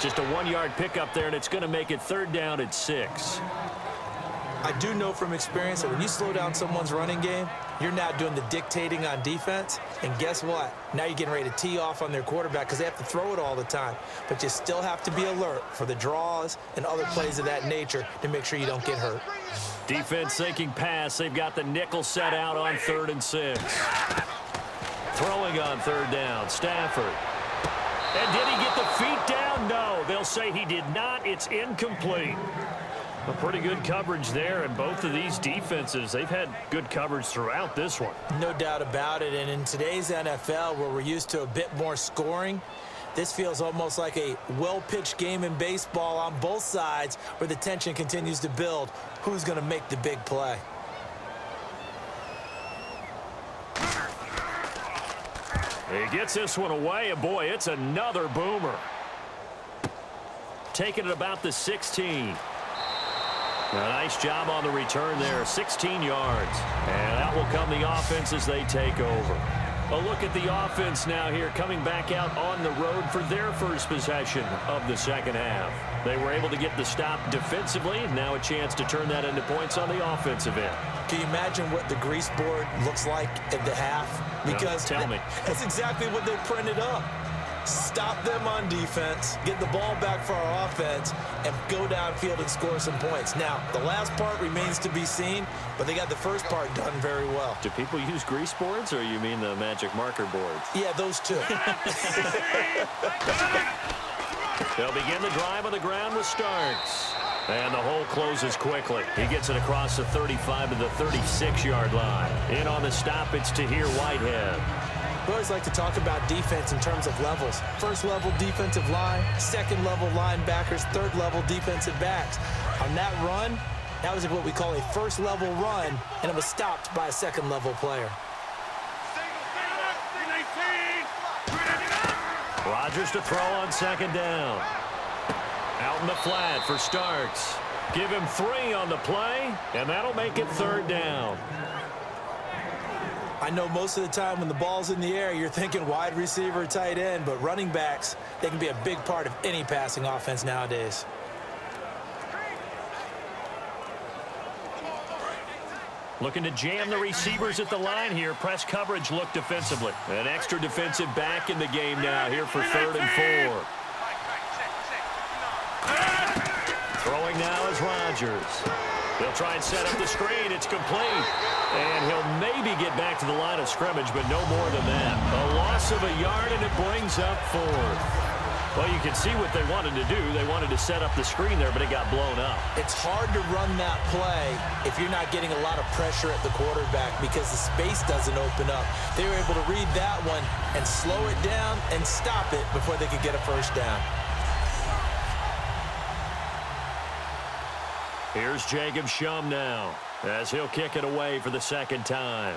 S2: Just a 1-yard pickup there, and it's going to make it 3rd down at 6.
S3: I do know from experience that when you slow down someone's running game, you're now doing the dictating on defense. And guess what? Now you're getting ready to tee off on their quarterback because they have to throw it all the time. But you still have to be alert for the draws and other plays of that nature to make sure you don't get hurt.
S2: Defense thinking pass. They've got the nickel set out on 3rd and 6. Throwing on 3rd down, Stafford. And did he get the feet down? No, they'll say he did not. It's incomplete. A pretty good coverage there, and both of these defenses, they've had good coverage throughout this one.
S3: No doubt about it, and in today's NFL, where we're used to a bit more scoring, this feels almost like a well-pitched game in baseball on both sides where the tension continues to build. Who's going to make the big play?
S2: He gets this one away, and boy, it's another boomer. Taking it about the 16. A nice job on the return there, 16 yards. And out will come the offense as they take over. A look at the offense now here, coming back out on the road for their first possession of the second half. They were able to get the stop defensively, and now a chance to turn that into points on the offensive end.
S3: Can you imagine what the grease board looks like at the half? Because
S2: tell me.
S3: That's exactly what they printed up. Stop them on defense, get the ball back for our offense, and go downfield and score some points. Now, the last part remains to be seen, but they got the first part done very well.
S2: Do people use grease boards, or you mean the magic marker boards?
S3: Yeah, those two.
S2: They'll begin the drive on the ground with Starks. And the hole closes quickly. He gets it across the 35 to the 36-yard line. In on the stop, it's Tahir Whitehead.
S3: We always like to talk about defense in terms of levels. First level defensive line, second level linebackers, third level defensive backs. On that run, that was what we call a first level run, and it was stopped by a second level player.
S2: Rodgers to throw on 2nd down. Out in the flat for Starks. Give him 3 on the play, and that'll make it 3rd down.
S3: I know most of the time when the ball's in the air, you're thinking wide receiver, tight end, but running backs, they can be a big part of any passing offense nowadays.
S2: Looking to jam the receivers at the line here. Press coverage look defensively. An extra defensive back in the game now here for 3rd and 4. Throwing now is Rodgers. He'll try and set up the screen. It's complete. And he'll maybe get back to the line of scrimmage, but no more than that. A loss of a yard, and it brings up 4th. Well, you can see what they wanted to do. They wanted to set up the screen there, but it got blown up.
S3: It's hard to run that play if you're not getting a lot of pressure at the quarterback because the space doesn't open up. They were able to read that one and slow it down and stop it before they could get a first down.
S2: Here's Jacob Shum now as he'll kick it away for the 2nd time.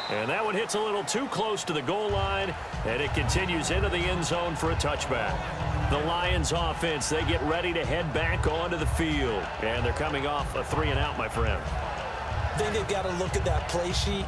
S2: And that one hits a little too close to the goal line, and it continues into the end zone for a touchback. The Lions offense, they get ready to head back onto the field. And they're coming off a 3-and-out, my friend.
S3: I think they've got to look at that play sheet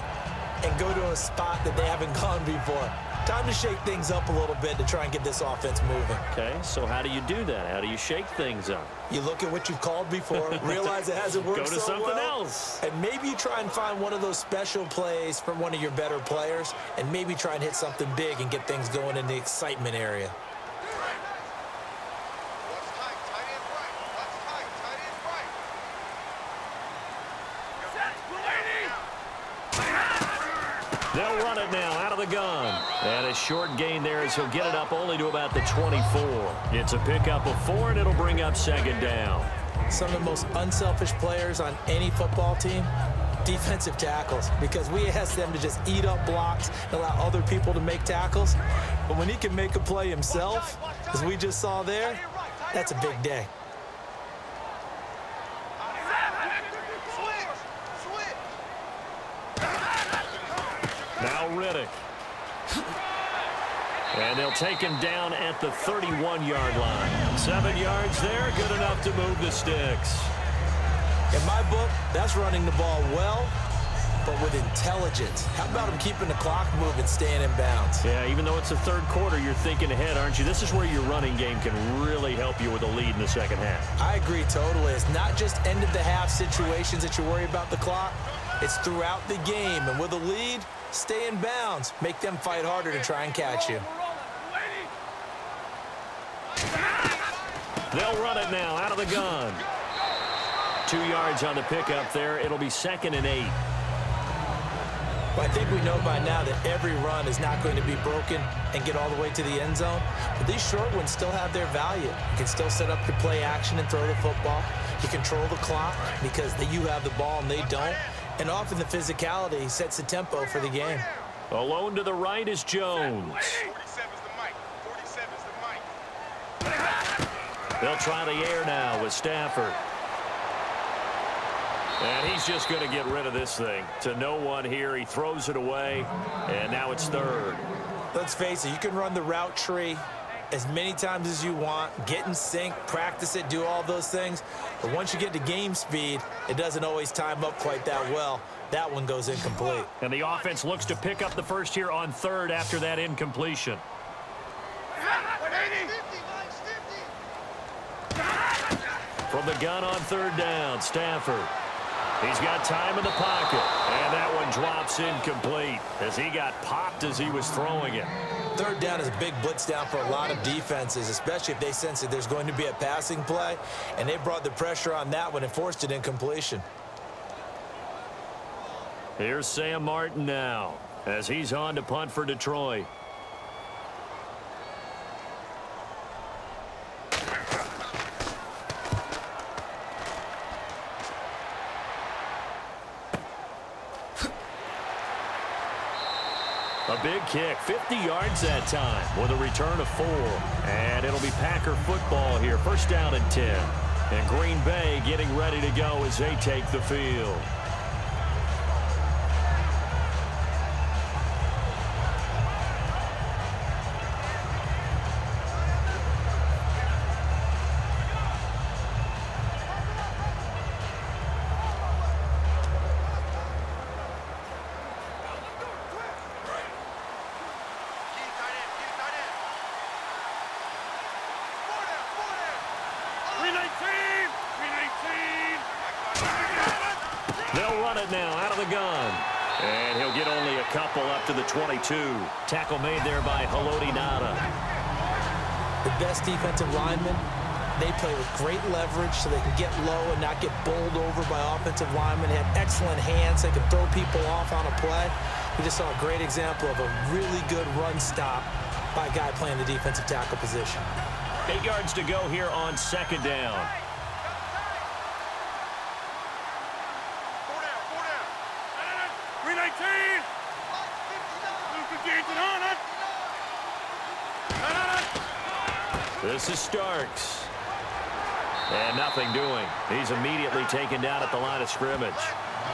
S3: and go to a spot that they haven't gone before. Time to shake things up a little bit to try and get this offense moving.
S2: Okay, so how do you do that? How do you shake things up?
S3: You look at what you've called before, realize it hasn't worked
S2: Go to
S3: so
S2: something
S3: well,
S2: else.
S3: and maybe you try and find one of those special plays from one of your better players, and maybe try and hit something big and get things going in the excitement area.
S2: They'll run it now out of the gun. And a short gain there as he'll get it up only to about the 24. It's a pickup of 4, and it'll bring up 2nd down.
S3: Some of the most unselfish players on any football team, defensive tackles, because we ask them to just eat up blocks and allow other people to make tackles. But when he can make a play himself, as we just saw there, that's a big day.
S2: Now Riddick. And they'll take him down at the 31-yard line. 7 yards there, good enough to move the sticks.
S3: In my book, that's running the ball well, but with intelligence. How about him keeping the clock moving, staying in bounds?
S2: Yeah, even though it's the third quarter, you're thinking ahead, aren't you? This is where your running game can really help you with a lead in the second half.
S3: I agree totally. It's not just end-of-the-half situations that you worry about the clock. It's throughout the game. And with a lead, stay in bounds. Make them fight harder to try and catch you.
S2: They'll run it now out of the gun. 2 yards on the pickup there. It'll be 2nd and 8.
S3: Well, I think we know by now that every run is not going to be broken and get all the way to the end zone. But these short ones still have their value. You can still set up your play action and throw the football. You control the clock because you have the ball and they don't. And often the physicality sets the tempo for the game.
S2: Alone to the right is Jones.
S5: 47's the mic. 47's the mic.
S2: They'll try the air now with Stafford. And he's just going to get rid of this thing. To no one here. He throws it away, and now it's 3rd.
S3: Let's face it, you can run the route tree as many times as you want, get in sync, practice it, do all those things. But once you get to game speed, it doesn't always time up quite that well. That one goes incomplete.
S2: And the offense looks to pick up the first here on 3rd after that incompletion. From the gun on 3rd down, Stafford. He's got time in the pocket, and that one drops incomplete as he got popped as he was throwing it.
S3: 3rd down is a big blitz down for a lot of defenses, especially if they sense that there's going to be a passing play, and they brought the pressure on that one and forced it incompletion.
S2: Here's Sam Martin now as he's on to punt for Detroit. A big kick, 50 yards that time with a return of 4. And it'll be Packer football here, 1st down and 10. And Green Bay getting ready to go as they take the field. They'll run it now out of the gun. And he'll get only a couple up to the 22. Tackle made there by Haloti Ngata.
S3: The best defensive linemen, they play with great leverage so they can get low and not get bowled over by offensive linemen. They have excellent hands. They can throw people off on a play. We just saw a great example of a really good run stop by a guy playing the defensive tackle position.
S2: 8 yards to go here on 2nd down. This is Starks. And nothing doing. He's immediately taken down at the line of scrimmage.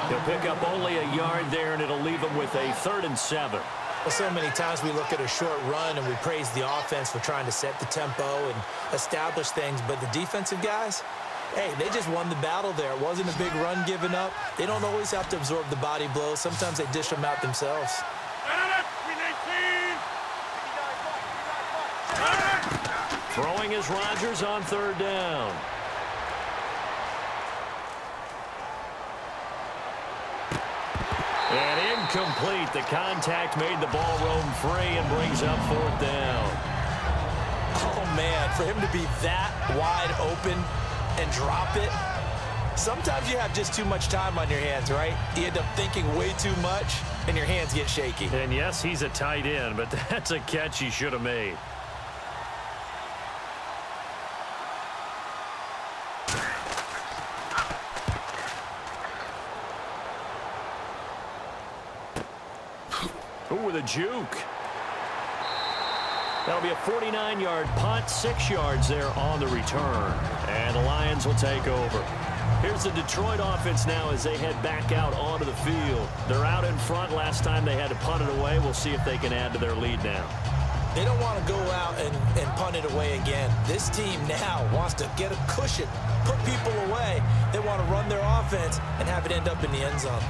S2: He'll pick up only a yard there, and it'll leave him with a 3rd and 7.
S3: Well, so many times we look at a short run and we praise the offense for trying to set the tempo and establish things, but the defensive guys, hey, they just won the battle there. It wasn't a big run given up. They don't always have to absorb the body blows. Sometimes they dish them out themselves.
S2: Throwing is Rodgers on 3rd down. And incomplete. The contact made the ball roam free and brings up 4th down.
S3: Oh, man, for him to be that wide open and drop it, sometimes you have just too much time on your hands, right? You end up thinking way too much, and your hands get shaky.
S2: And yes, he's a tight end, but that's a catch he should have made. Ooh, with a juke. That'll be a 49-yard punt, 6 yards there on the return. And the Lions will take over. Here's the Detroit offense now as they head back out onto the field. They're out in front. Last time they had to punt it away. We'll see if they can add to their lead now.
S3: They don't want to go out and punt it away again. This team now wants to get a cushion, put people away. They want to run their offense and have it end up in the end zone.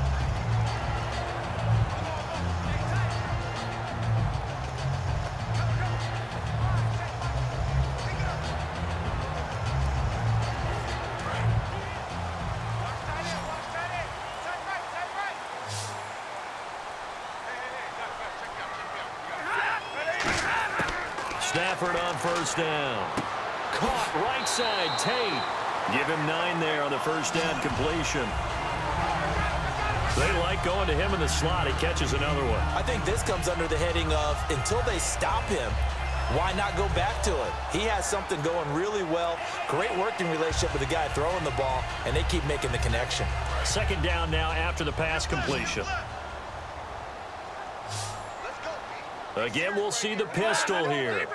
S2: Stafford on first down. Caught right side, Tate. Give him 9 there on the first down completion. They like going to him in the slot. He catches another one.
S3: I think this comes under the heading of until they stop him, why not go back to it? He has something going really well. Great working relationship with the guy throwing the ball, and they keep making the connection.
S2: Second down now after the pass completion. Again, we'll see the pistol here.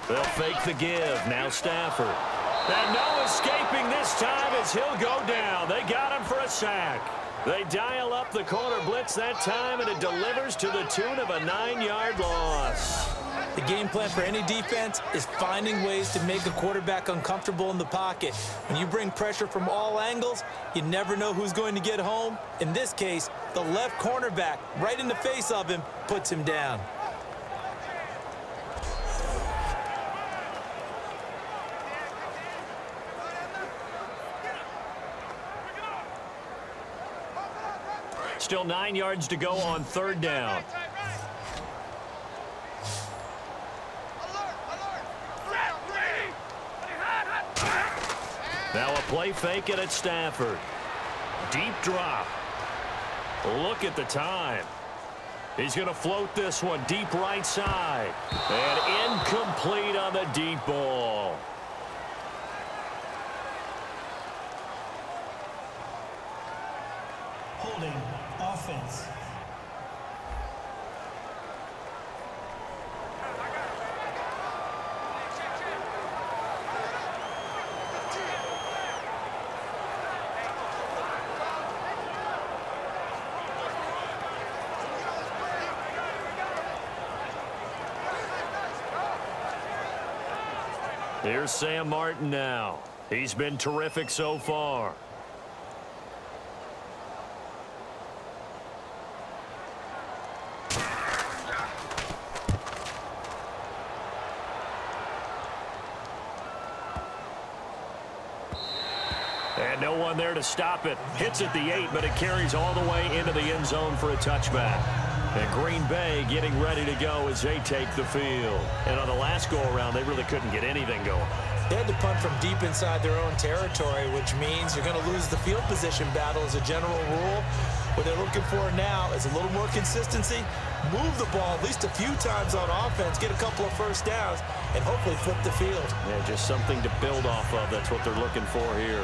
S2: They'll fake the give. Now Stafford. And no escaping this time as he'll go down. They got him for a sack. They dial up the corner blitz that time, and it delivers to the tune of a 9-yard loss.
S3: The game plan for any defense is finding ways to make a quarterback uncomfortable in the pocket. When you bring pressure from all angles, you never know who's going to get home. In this case, the left cornerback, right in the face of him, puts him down.
S2: Still 9 yards to go on third down. Now a play fake it at Stafford. Deep drop. Look at the time. He's going to float this one deep right side. And incomplete on the deep ball.
S6: Holding offense.
S2: Here's Sam Martin now. He's been terrific so far. And no one there to stop it. Hits at the 8, but it carries all the way into the end zone for a touchback. And Green Bay getting ready to go as they take the field. And on the last go-around, they really couldn't get anything going.
S3: They had to punt from deep inside their own territory, which means you're going to lose the field position battle as a general rule. What they're looking for now is a little more consistency, move the ball at least a few times on offense, get a couple of first downs, and hopefully flip the field.
S2: Yeah, just something to build off of. That's what they're looking for here.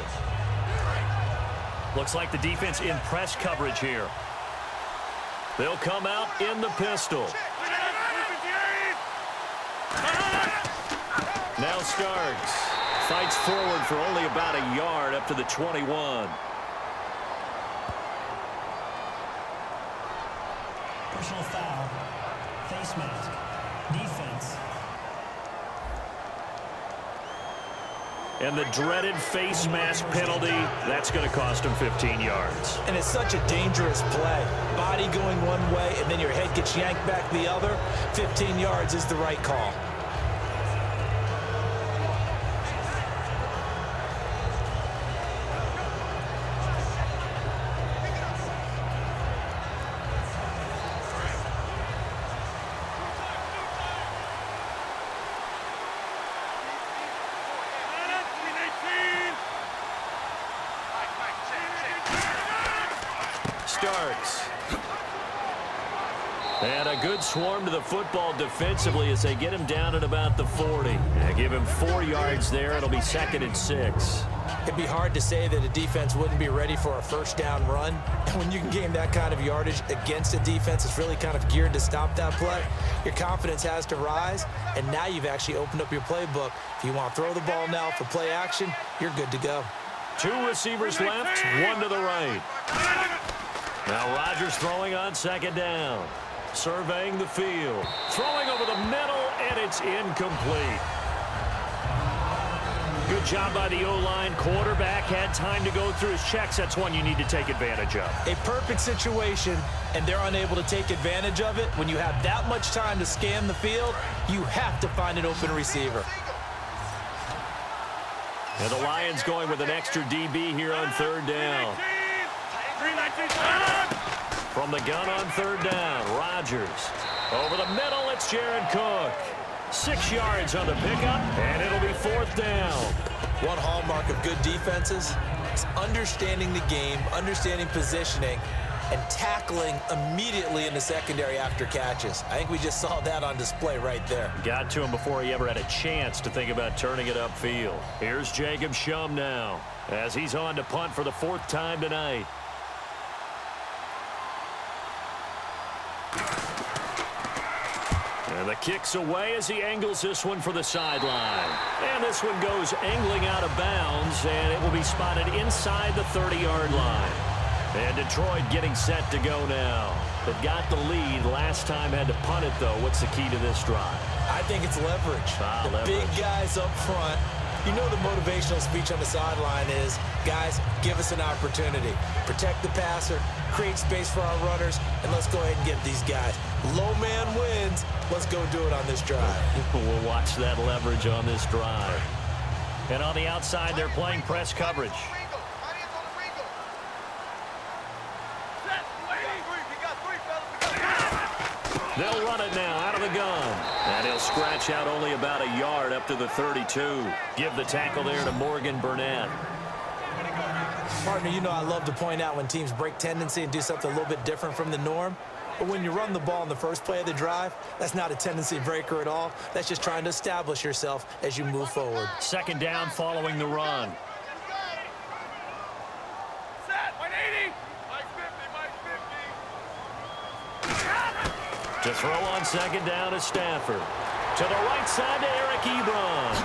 S2: Looks like the defense in press coverage here. They'll come out in the pistol. Now Starks fights forward for only about a yard up to the 21.
S6: Personal foul. Face mask. Defense.
S2: And the dreaded face mask penalty, that's going to cost him 15 yards.
S3: And it's such a dangerous play. Body going one way, and then your head gets yanked back the other. 15 yards is the right call.
S2: Starks. And a good swarm to the football defensively as they get him down at about the 40. And give him 4 yards there. It'll be 2nd and 6.
S3: It'd be hard to say that a defense wouldn't be ready for a first down run. And when you can gain that kind of yardage against a defense that's really kind of geared to stop that play, your confidence has to rise. And now you've actually opened up your playbook. If you want to throw the ball now for play action, you're good to go.
S2: 2 receivers left, 1 to the right. Now Rodgers throwing on 2nd down. Surveying the field. Throwing over the middle, and it's incomplete. Good job by the O-line. Quarterback had time to go through his checks. That's one you need to take advantage of.
S3: A perfect situation, and they're unable to take advantage of it. When you have that much time to scan the field, you have to find an open receiver.
S2: And the Lions going with an extra DB here on 3rd down. From the gun on 3rd down, Rodgers. Over the middle, it's Jared Cook. 6 yards on the pickup, and it'll be 4th down.
S3: One hallmark of good defenses is understanding the game, understanding positioning, and tackling immediately in the secondary after catches. I think we just saw that on display right there.
S2: Got to him before he ever had a chance to think about turning it upfield. Here's Jacob Shum now as he's on to punt for the 4th time tonight. And the kick's away as he angles this one for the sideline. And this one goes angling out of bounds, and it will be spotted inside the 30-yard line. And Detroit getting set to go now. They've got the lead. Last time had to punt it, though. What's the key to this drive?
S3: I think it's leverage.
S2: Leverage.
S3: Big guys up front. You know the motivational speech on the sideline is, guys, give us an opportunity. Protect the passer, create space for our runners, and let's go ahead and get these guys. Low man wins. Let's go do it on this drive.
S2: We'll watch that leverage on this drive. And on the outside, they're playing press coverage. They'll run it now out of the gun. And he'll scratch out only about a yard up to the 32. Give the tackle there to Morgan Burnett.
S3: Partner, you know I love to point out when teams break tendency and do something a little bit different from the norm. But when you run the ball in the first play of the drive, that's not a tendency breaker at all. That's just trying to establish yourself as you move forward.
S2: 2nd down following the run.
S5: Set, 180. Mike 50, Mike 50.
S2: To throw on 2nd down is Stafford. To the right side to Eric Ebron.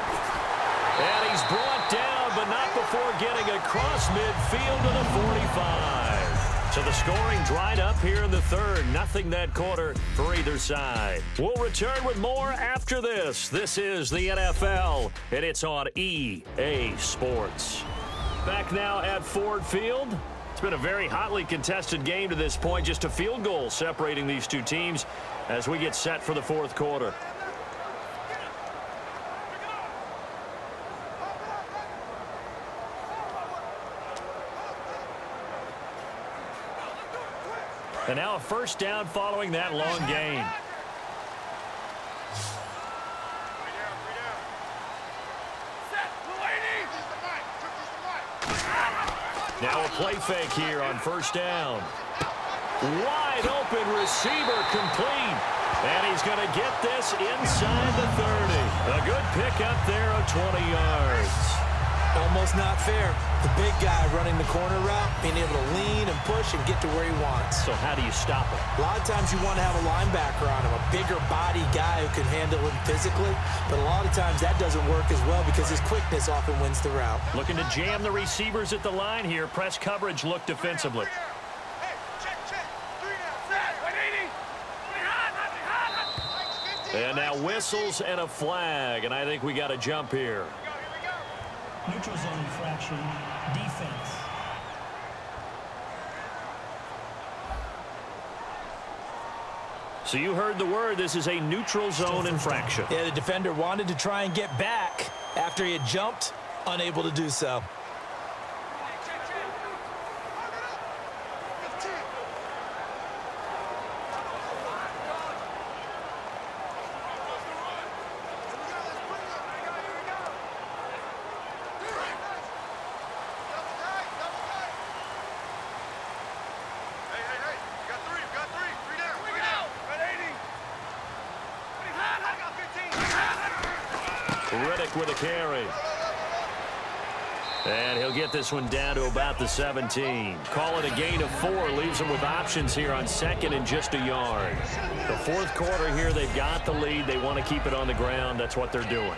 S2: And he's brought down, but not before getting across midfield to the 45. So the scoring dried up here in the 3rd. Nothing that quarter for either side. We'll return with more after this. This is the NFL, and it's on EA Sports. Back now at Ford Field. It's been a very hotly contested game to this point. Just a field goal separating these two teams as we get set for the 4th quarter. And now a 1st down following that long gain. Now a play fake here on 1st down. Wide open receiver complete. And he's going to get this inside the 30. A good pickup there of 20 yards.
S3: Almost not fair. The big guy running the corner route, being able to lean and push and get to where he wants.
S2: So how do you stop him?
S3: A lot of times you want to have a linebacker on him, a bigger body guy who can handle him physically. But a lot of times that doesn't work as well because his quickness often wins the route.
S2: Looking to jam the receivers at the line here. Press coverage look defensively. And now whistles and a flag, and I think we got a jump here.
S6: Neutral zone infraction. Defense.
S2: So you heard the word. This is a neutral zone infraction.
S3: Yeah, the defender wanted to try and get back after he had jumped, unable to do so.
S2: Riddick with a carry. And he'll get this one down to about the 17. Call it a gain of 4. Leaves them with options here on second and just a yard. The fourth quarter here, they've got the lead. They want to keep it on the ground. That's what they're doing.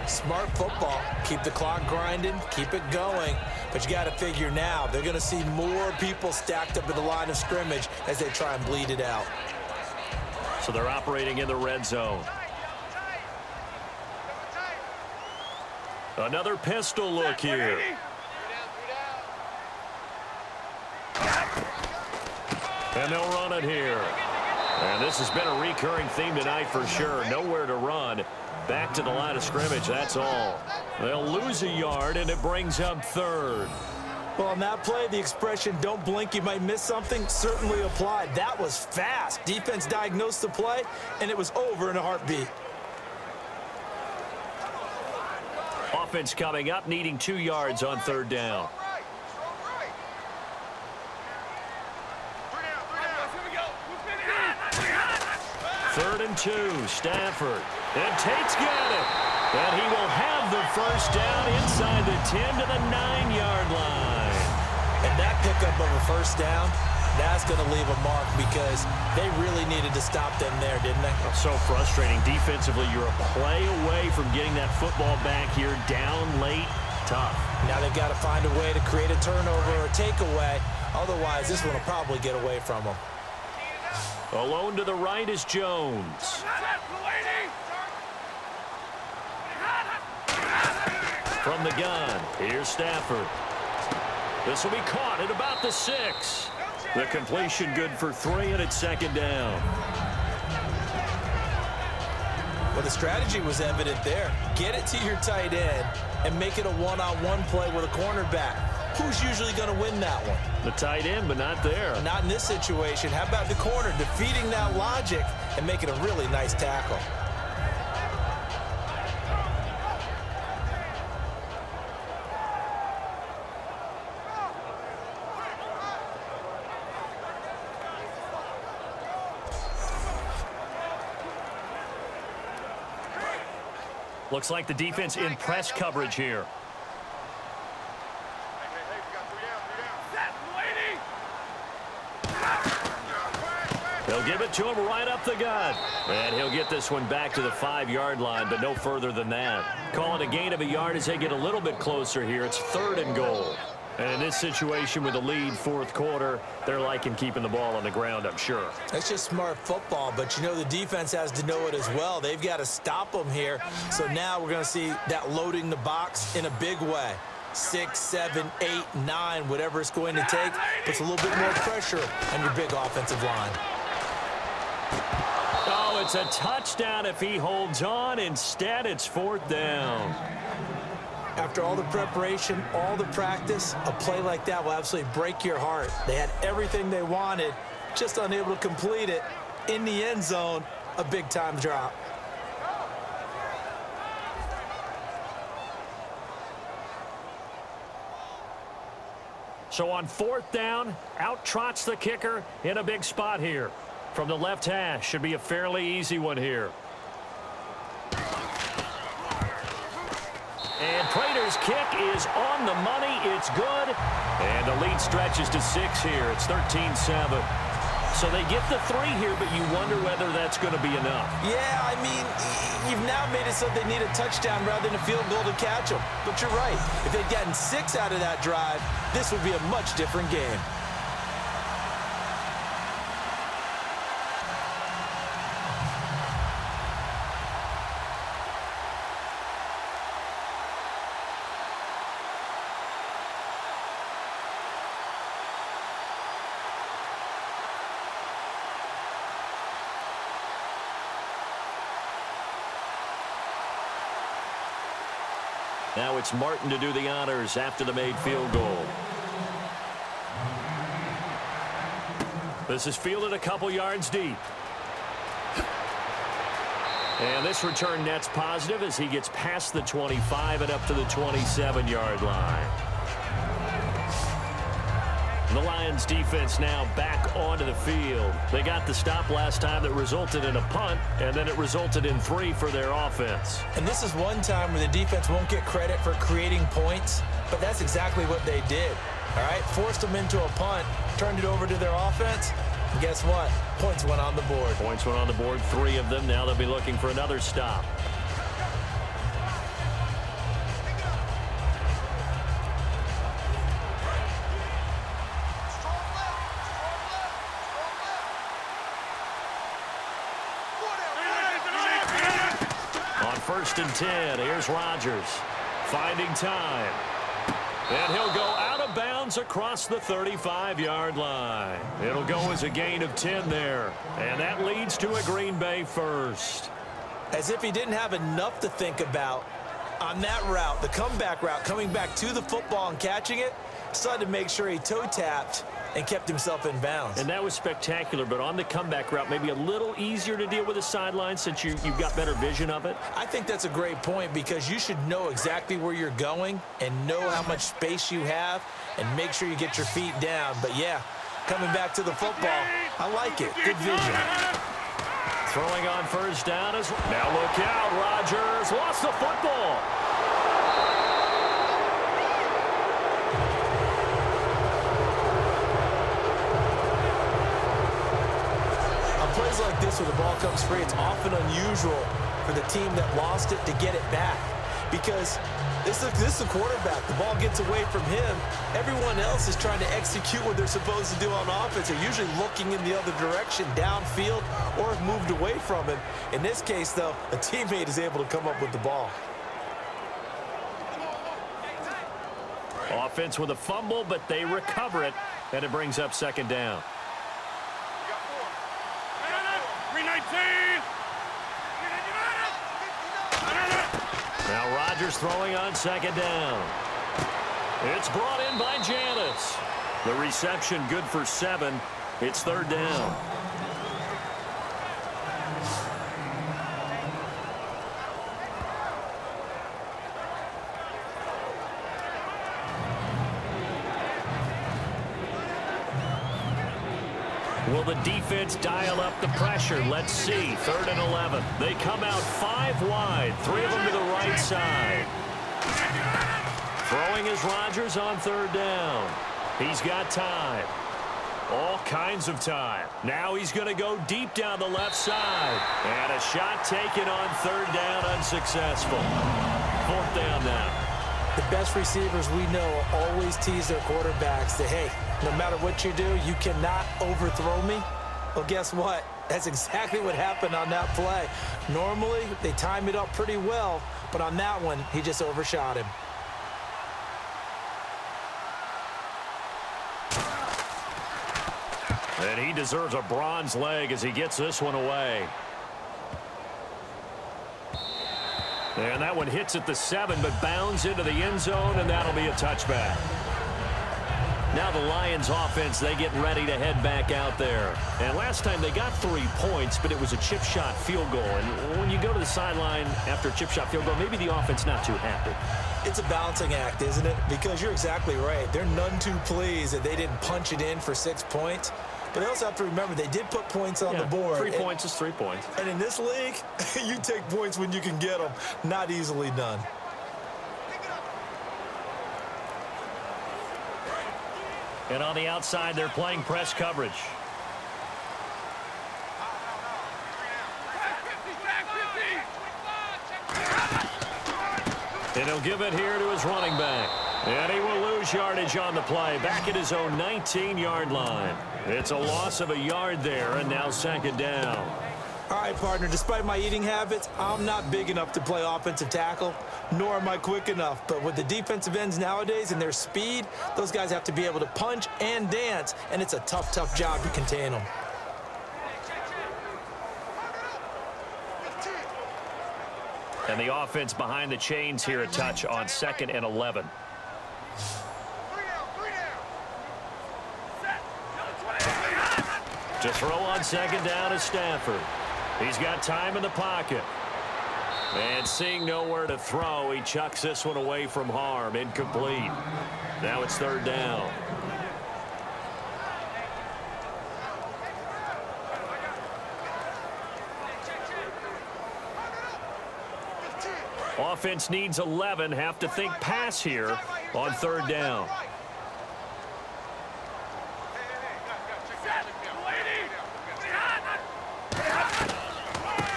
S3: Smart football. Keep the clock grinding. Keep it going. But you got to figure now, they're going to see more people stacked up at the line of scrimmage as they try and bleed it out.
S2: So they're operating in the red zone. Another pistol look here. And they'll run it here. And this has been a recurring theme tonight for sure. Nowhere to run. Back to the line of scrimmage, that's all. They'll lose a yard, and it brings up third.
S3: Well, on that play, the expression, don't blink, you might miss something, certainly applied. That was fast. Defense diagnosed the play, and it was over in a heartbeat.
S2: Offense coming up, needing 2 yards on third down. Third and 2, Stafford. And Tate's got it. And he will have the first down inside the 10 to the 9-yard line.
S3: And that pickup of a first down, that's going to leave a mark because they really needed to stop them there, didn't they?
S2: So frustrating. Defensively, you're a play away from getting that football back here. Down late, tough.
S3: Now they've got to find a way to create a turnover or takeaway. Otherwise, this one will probably get away from them.
S2: Alone to the right is Jones. From the gun, here's Stafford. This will be caught at about the 6. The completion good for 3, and it's second down.
S3: Well, the strategy was evident there. Get it to your tight end and make it a one-on-one play with a cornerback. Who's usually going to win that one?
S2: The tight end, but not there.
S3: Not in this situation. How about the corner defeating that logic and making a really nice tackle?
S2: Looks like the defense in press coverage here. They'll give it to him right up the gut. And he'll get this one back to the 5-yard line, but no further than that. Call it a gain of a yard as they get a little bit closer here. It's 3rd and goal. And in this situation with a lead, fourth quarter, they're liking keeping the ball on the ground, I'm sure.
S3: That's just smart football, but you know the defense has to know it as well. They've got to stop them here. So now we're going to see that loading the box in a big way. 6, 7, 8, 9, whatever it's going to take, puts a little bit more pressure on your big offensive line.
S2: Oh, it's a touchdown if he holds on. Instead, it's 4th down.
S3: After all the preparation, all the practice, a play like that will absolutely break your heart. They had everything they wanted, just unable to complete it. In the end zone, a big-time drop.
S2: So on 4th down, out trots the kicker in a big spot here. From the left hash, should be a fairly easy one here. And Prater's kick is on the money. It's good. And the lead stretches to 6 here. It's 13-7. So they get the 3 here, but you wonder whether that's going to be enough.
S3: Yeah, I mean, you've now made it so they need a touchdown rather than a field goal to catch them. But you're right. If they'd gotten 6 out of that drive, this would be a much different game.
S2: Now it's Martin to do the honors after the made field goal. This is fielded a couple yards deep. And this return net's positive as he gets past the 25 and up to the 27-yard line. The Lions defense now back onto the field. They got the stop last time that resulted in a punt, and then it resulted in 3 for their offense.
S3: And this is one time where the defense won't get credit for creating points, but that's exactly what they did. All right, forced them into a punt, turned it over to their offense, and guess what? Points went on the board.
S2: Points went on the board, 3 of them. Now they'll be looking for another stop. On 1st and 10, here's Rodgers finding time. And he'll go out of bounds across the 35-yard line. It'll go as a gain of 10 there. And that leads to a Green Bay first.
S3: As if he didn't have enough to think about on that route, the comeback route, coming back to the football and catching it, decided to make sure he toe-tapped and kept himself in bounds.
S2: And that was spectacular, but on the comeback route, maybe a little easier to deal with the sideline since you've got better vision of it.
S3: I think that's a great point because you should know exactly where you're going and know how much space you have and make sure you get your feet down. But, yeah, coming back to the football, I like it. Good vision.
S2: Throwing on 1st down is now look out. Rodgers lost the football.
S3: Plays like this where the ball comes free, it's often unusual for the team that lost it to get it back because this is the quarterback. The ball gets away from him. Everyone else is trying to execute what they're supposed to do on offense. They're usually looking in the other direction, downfield, or have moved away from him. In this case, though, a teammate is able to come up with the ball.
S2: Offense with a fumble, but they recover it, and it brings up 2nd down. Now Rodgers throwing on 2nd down. It's brought in by Janis. The reception good for 7. It's 3rd down. Will the defense dial up the pressure? Let's see. 3rd and 11. They come out 5 wide. 3 of them to the right side. Throwing is Rodgers on 3rd down. He's got time. All kinds of time. Now he's going to go deep down the left side. And a shot taken on 3rd down, unsuccessful. 4th down now.
S3: The best receivers we know always tease their quarterbacks that, hey, no matter what you do, you cannot overthrow me. Well, guess what? That's exactly what happened on that play. Normally, they time it up pretty well, but on that one, he just overshot him.
S2: And he deserves a bronze leg as he gets this one away. And that one hits at the 7, but bounds into the end zone, and that'll be a touchback. Now the Lions offense, they get ready to head back out there. And last time they got 3 points, but it was a chip shot field goal. And when you go to the sideline after a chip shot field goal, maybe the offense not too happy.
S3: It's a balancing act, isn't it? Because you're exactly right. They're none too pleased that they didn't punch it in for 6 points. But they also have to remember they did put points on the board.
S2: 3 points is 3 points.
S3: And in this league, you take points when you can get them. Not easily done.
S2: And on the outside, they're playing press coverage. And he'll give it here to his running back. And he will lose yardage on the play, back at his own 19-yard line. It's a loss of a yard there, and now 2nd down.
S3: All right, partner, despite my eating habits, I'm not big enough to play offensive tackle, nor am I quick enough. But with the defensive ends nowadays and their speed, those guys have to be able to punch and dance, and it's a tough, tough job to contain them.
S2: And the offense behind the chains here a touch on 2nd and 11. To throw on 2nd down is Stafford. He's got time in the pocket. And seeing nowhere to throw, he chucks this one away from harm. Incomplete. Now it's 3rd down. Offense needs 11. Have to think pass here on third down.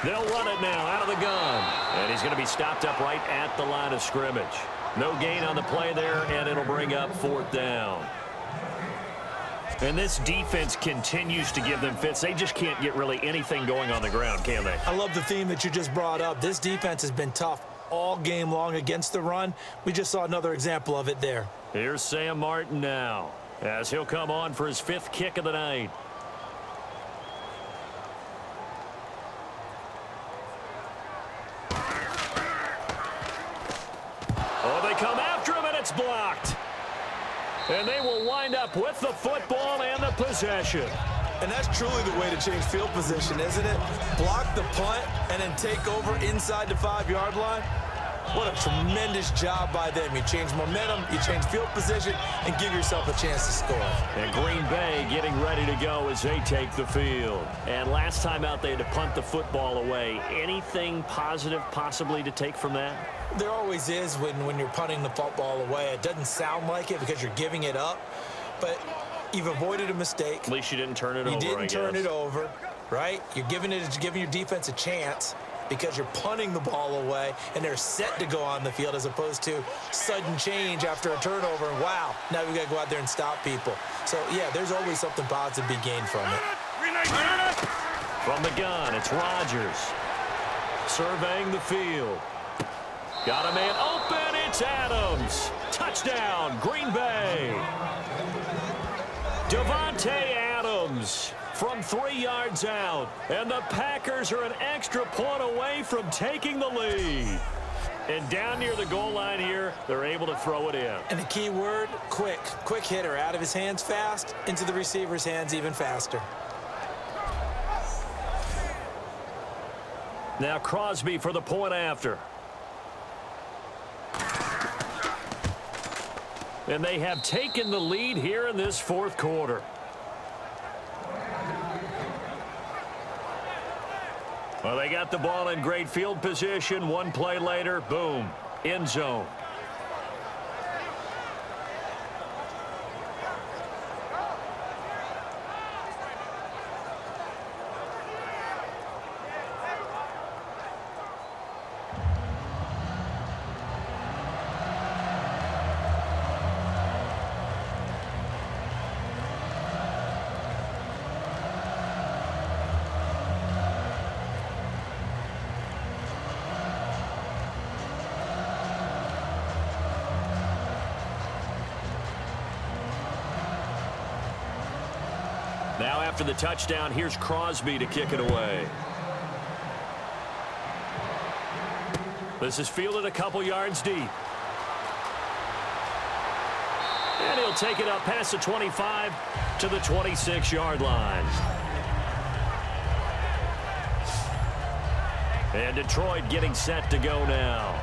S2: They'll run it now out of the gun. And he's going to be stopped up right at the line of scrimmage. No gain on the play there, and it'll bring up fourth down. And this defense continues to give them fits. They just can't get really anything going on the ground, can they?
S3: I love the theme that you just brought up. This defense has been tough all game long against the run. We just saw another example of it there.
S2: Here's Sam Martin now, as he'll come on for his 5th kick of the night. Oh, they come after him, and it's blocked. And they will wind up with the football and the possession.
S3: And that's truly the way to change field position, isn't it? Block the punt and then take over inside the 5-yard line. What a tremendous job by them. You change momentum, you change field position, and give yourself a chance to score.
S2: And Green Bay getting ready to go as they take the field. And last time out, they had to punt the football away. Anything positive possibly to take from that?
S3: There always is when you're punting the football away. It doesn't sound like it because you're giving it up, but you've avoided a mistake.
S2: At least you didn't turn it over,
S3: You didn't turn it over, right? You're giving your defense a chance because you're punting the ball away, and they're set to go on the field as opposed to sudden change after a turnover. And wow, now we've got to go out there and stop people. So, yeah, there's always something positive to be gained from it.
S2: From the gun, it's Rodgers. Surveying the field. Got a man open, it's Adams. Touchdown, Green Bay. Devontae Adams from 3 yards out. And the Packers are an extra point away from taking the lead. And down near the goal line here, they're able to throw it in.
S3: And the key word, quick. Quick hitter, out of his hands fast, into the receiver's hands even faster.
S2: Now Crosby for the point after. And they have taken the lead here in this 4th quarter. Well, they got the ball in great field position. One play later, boom, end zone. Now after the touchdown, here's Crosby to kick it away. This is fielded a couple yards deep. And he'll take it up past the 25 to the 26-yard line. And Detroit getting set to go now.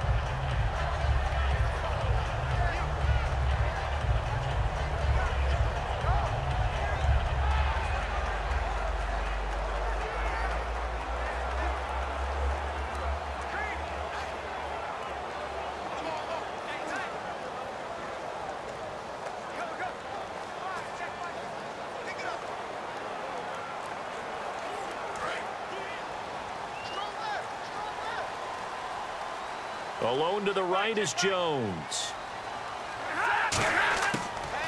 S2: Alone to the right is Jones.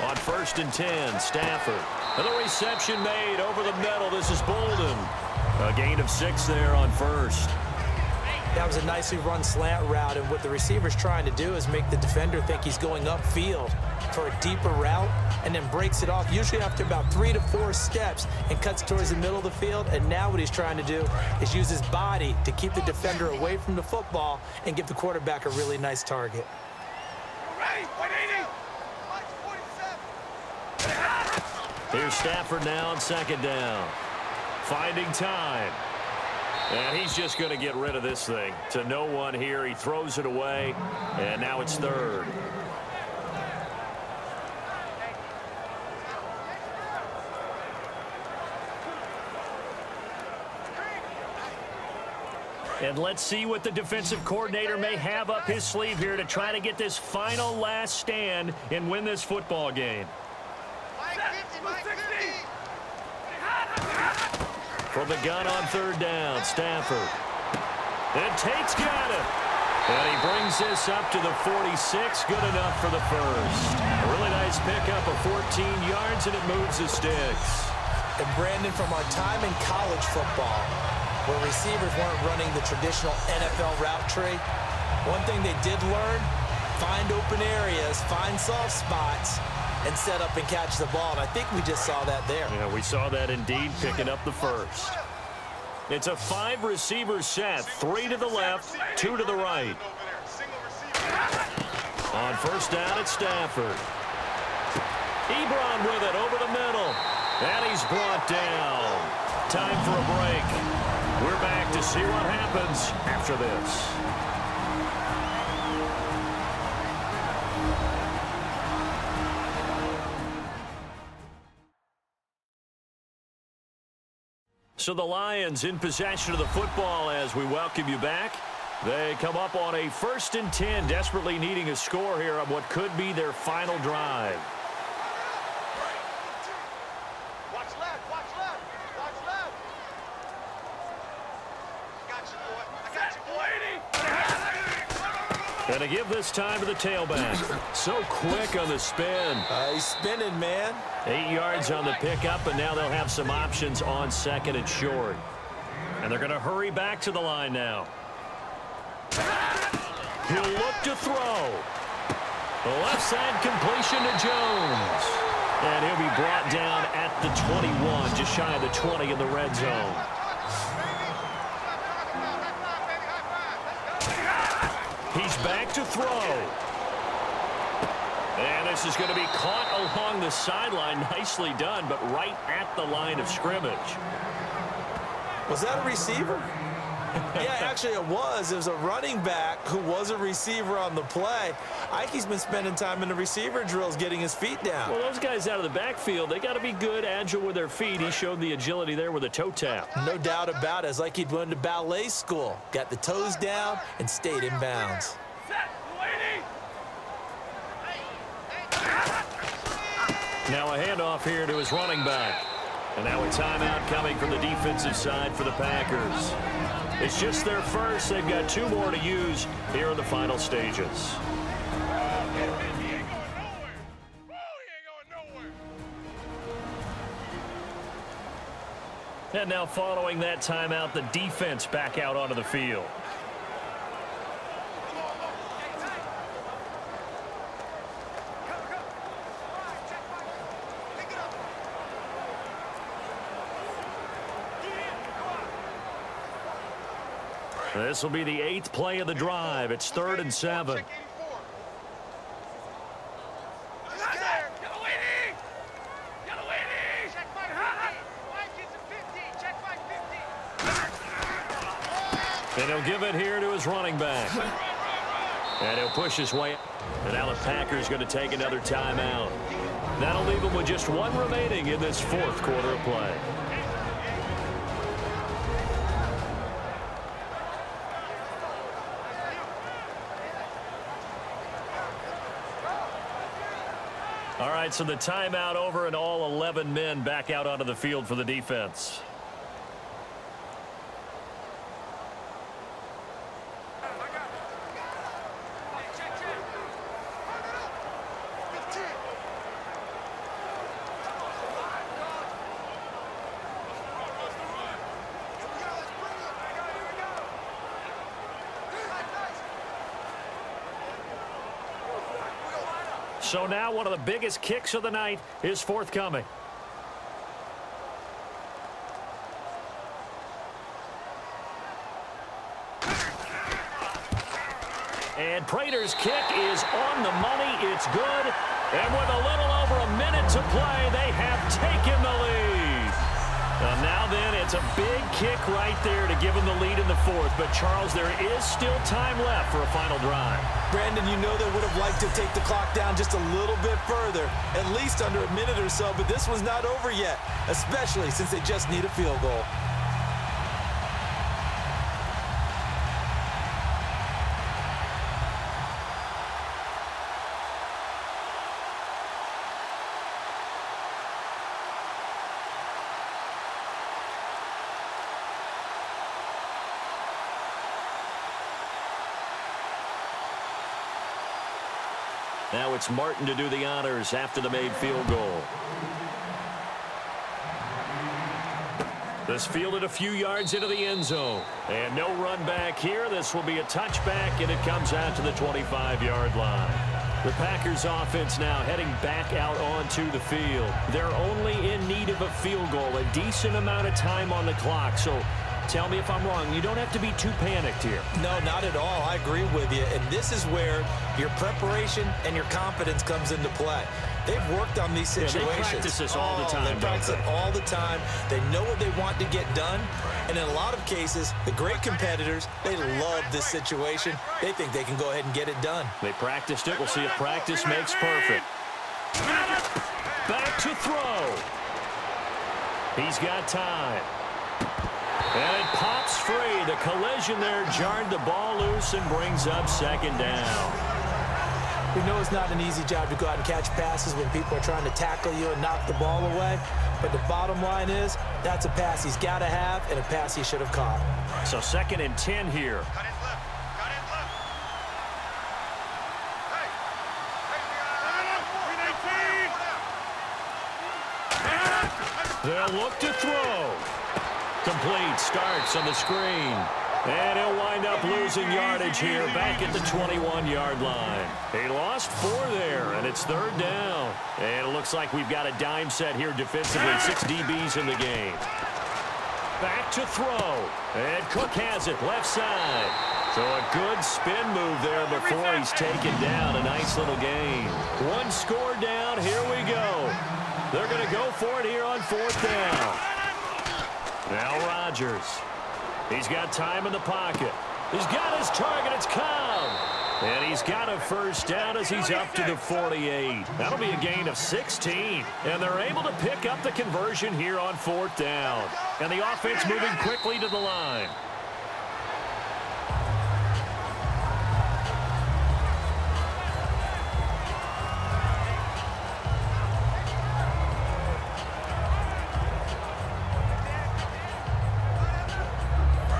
S2: On 1st and 10, Stafford. And the reception made over the middle. This is Bolden. A gain of 6 there on 1st.
S3: That was a nicely run slant route, and what the receiver's trying to do is make the defender think he's going upfield for a deeper route and then breaks it off, usually after about 3 to 4 steps, and cuts towards the middle of the field. And now what he's trying to do is use his body to keep the defender away from the football and give the quarterback a really nice target.
S2: Here's Stafford now on 2nd down. Finding time. And he's just going to get rid of this thing to no one here. He throws it away, and now it's 3rd. And let's see what the defensive coordinator may have up his sleeve here to try to get this final last stand and win this football game. From the gun on third down, Stafford. And Tate's got it. And he brings this up to the 46. Good enough for the first. A really nice pickup of 14 yards, and it moves the sticks.
S3: And Brandon, from our time in college football, where receivers weren't running the traditional NFL route tree, one thing they did learn, find open areas, find soft spots, and set up and catch the ball. And I think we just saw that there.
S2: Yeah, we saw that indeed, picking up the first. It's a 5-receiver set, 3 to the left, 2 to the right. On first down, it's Stafford. Ebron with it over the middle. And he's brought down. Time for a break. We're back to see what happens after this. So the Lions in possession of the football as we welcome you back. They come up on a 1st and 10, desperately needing a score here on what could be their final drive.
S5: Watch left, watch left, watch left. Got you, boy. I got you, boy.
S2: And to give this time to the tailback. So quick on the spin.
S3: He's spinning, man.
S2: 8 yards on the pickup, and now they'll have some options on 2nd and short. And they're going to hurry back to the line now. He'll look to throw. The left side completion to Jones. And he'll be brought down at the 21, just shy of the 20 in the red zone. He's back to throw. And this is going to be caught along the sideline. Nicely done, but right at the line of scrimmage.
S3: Was that a receiver? Yeah, actually it was. It was a running back who was a receiver on the play. Ike's been spending time in the receiver drills getting his feet down.
S2: Well, those guys out of the backfield, they got to be good, agile with their feet. He showed the agility there with a toe tap.
S3: No doubt about it. It's like he'd went to ballet school. Got the toes down and stayed in bounds.
S2: Now a handoff here to his running back. And now a timeout coming from the defensive side for the Packers. It's just their first. They've got 2 more to use here in the final stages. And now following that timeout, the defense back out onto the field. This will be the 8th play of the drive. It's 3rd and 7. And he'll give it here to his running back. And he'll push his way. And now the Packers going to take another timeout. That'll leave them with just 1 remaining in this 4th quarter of play. All right, so the timeout over and all 11 men back out onto the field for the defense. So now one of the biggest kicks of the night is forthcoming. And Prater's kick is on the money. It's good. And with a little over a minute to play, they have taken the lead. Now then, it's a big kick right there to give them the lead in the 4th. But, Charles, there is still time left for a final drive.
S3: Brandon, you know they would have liked to take the clock down just a little bit further, at least under a minute or so. But this one's not over yet, especially since they just need a field goal.
S2: Now it's Martin to do the honors after the made field goal. This fielded a few yards into the end zone. And no run back here. This will be a touchback, and it comes out to the 25-yard line. The Packers offense now heading back out onto the field. They're only in need of a field goal, a decent amount of time on the clock. So tell me if I'm wrong. You don't have to be too panicked here.
S3: No, not at all. I agree with you. And this is where your preparation and your confidence comes into play. They've worked on these situations.
S2: They practice this all the time.
S3: They practice it all the time. They know what they want to get done. And in a lot of cases, the great competitors, they love this situation. They think they can go ahead and get it done.
S2: They practiced it. We'll see if practice makes perfect. Back to throw. He's got time. And it pops free. The collision there jarred the ball loose and brings up second down.
S3: We know it's not an easy job to go out and catch passes when people are trying to tackle you and knock the ball away. But the bottom line is, that's a pass he's got to have and a pass he should have caught.
S2: So 2nd and 10 here.
S5: Cut it left. Cut it left. Hey.
S2: They'll look to throw. Complete. Starts on the screen. And he'll wind up losing yardage here back at the 21-yard line. He lost 4 there, and it's 3rd down. And it looks like we've got a dime set here defensively. 6 DBs in the game. Back to throw. And Cook has it left side. So a good spin move there before he's taken down. A nice little gain. 1 score down. Here we go. They're going to go for it here on 4th down. Now Rodgers. He's got time in the pocket. He's got his target. It's Cobb. And he's got a first down as he's up to the 48. That'll be a gain of 16. And they're able to pick up the conversion here on 4th down. And the offense moving quickly to the line.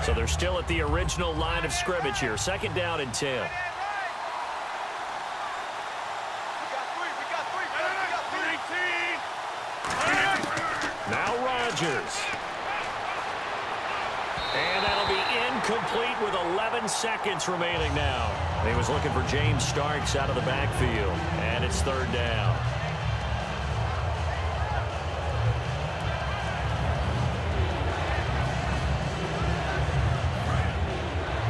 S2: So they're still at the original line of scrimmage here. 2nd down and 10. Now Rodgers. And that'll be incomplete with 11 seconds remaining now. He was looking for James Starks out of the backfield. And it's 3rd down.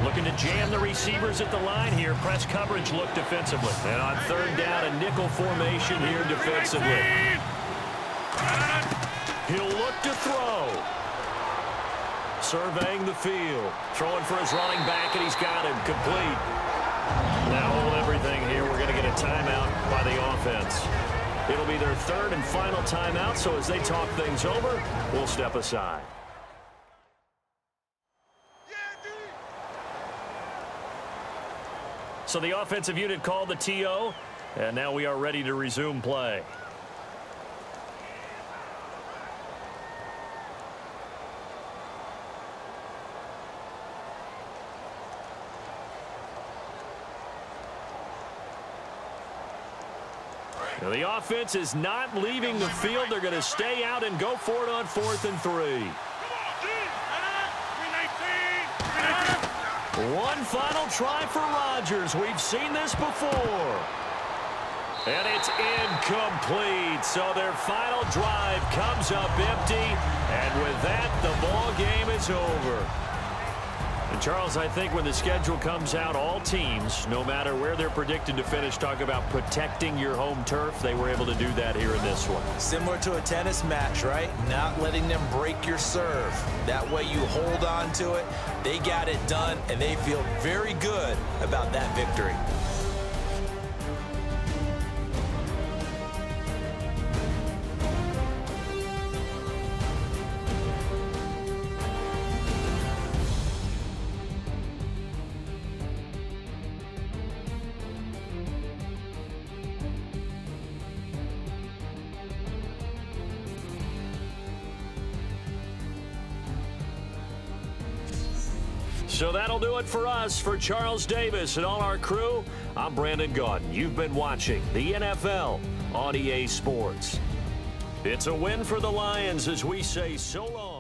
S2: Looking to jam the receivers at the line here. Press coverage look defensively. And on 3rd down, a nickel formation here defensively. He'll look to throw. Surveying the field. Throwing for his running back, and he's got him complete. Now hold everything here. We're going to get a timeout by the offense. It'll be their 3rd and final timeout, so as they talk things over, we'll step aside. So the offensive unit called the TO, and now we are ready to resume play. Now the offense is not leaving the field. They're going to stay out and go for it on 4th and 3. One final try for Rodgers. We've seen this before. And it's incomplete. So their final drive comes up empty. And with that, the ball game is over. And Charles, I think when the schedule comes out, all teams, no matter where they're predicted to finish, talk about protecting your home turf. They were able to do that here in this one.
S3: Similar to a tennis match, right? Not letting them break your serve. That way you hold on to it. They got it done, and they feel very good about that victory.
S2: So that'll do it for us. For Charles Davis and all our crew, I'm Brandon Gaudin. You've been watching the NFL on EA Sports. It's a win for the Lions as we say so long.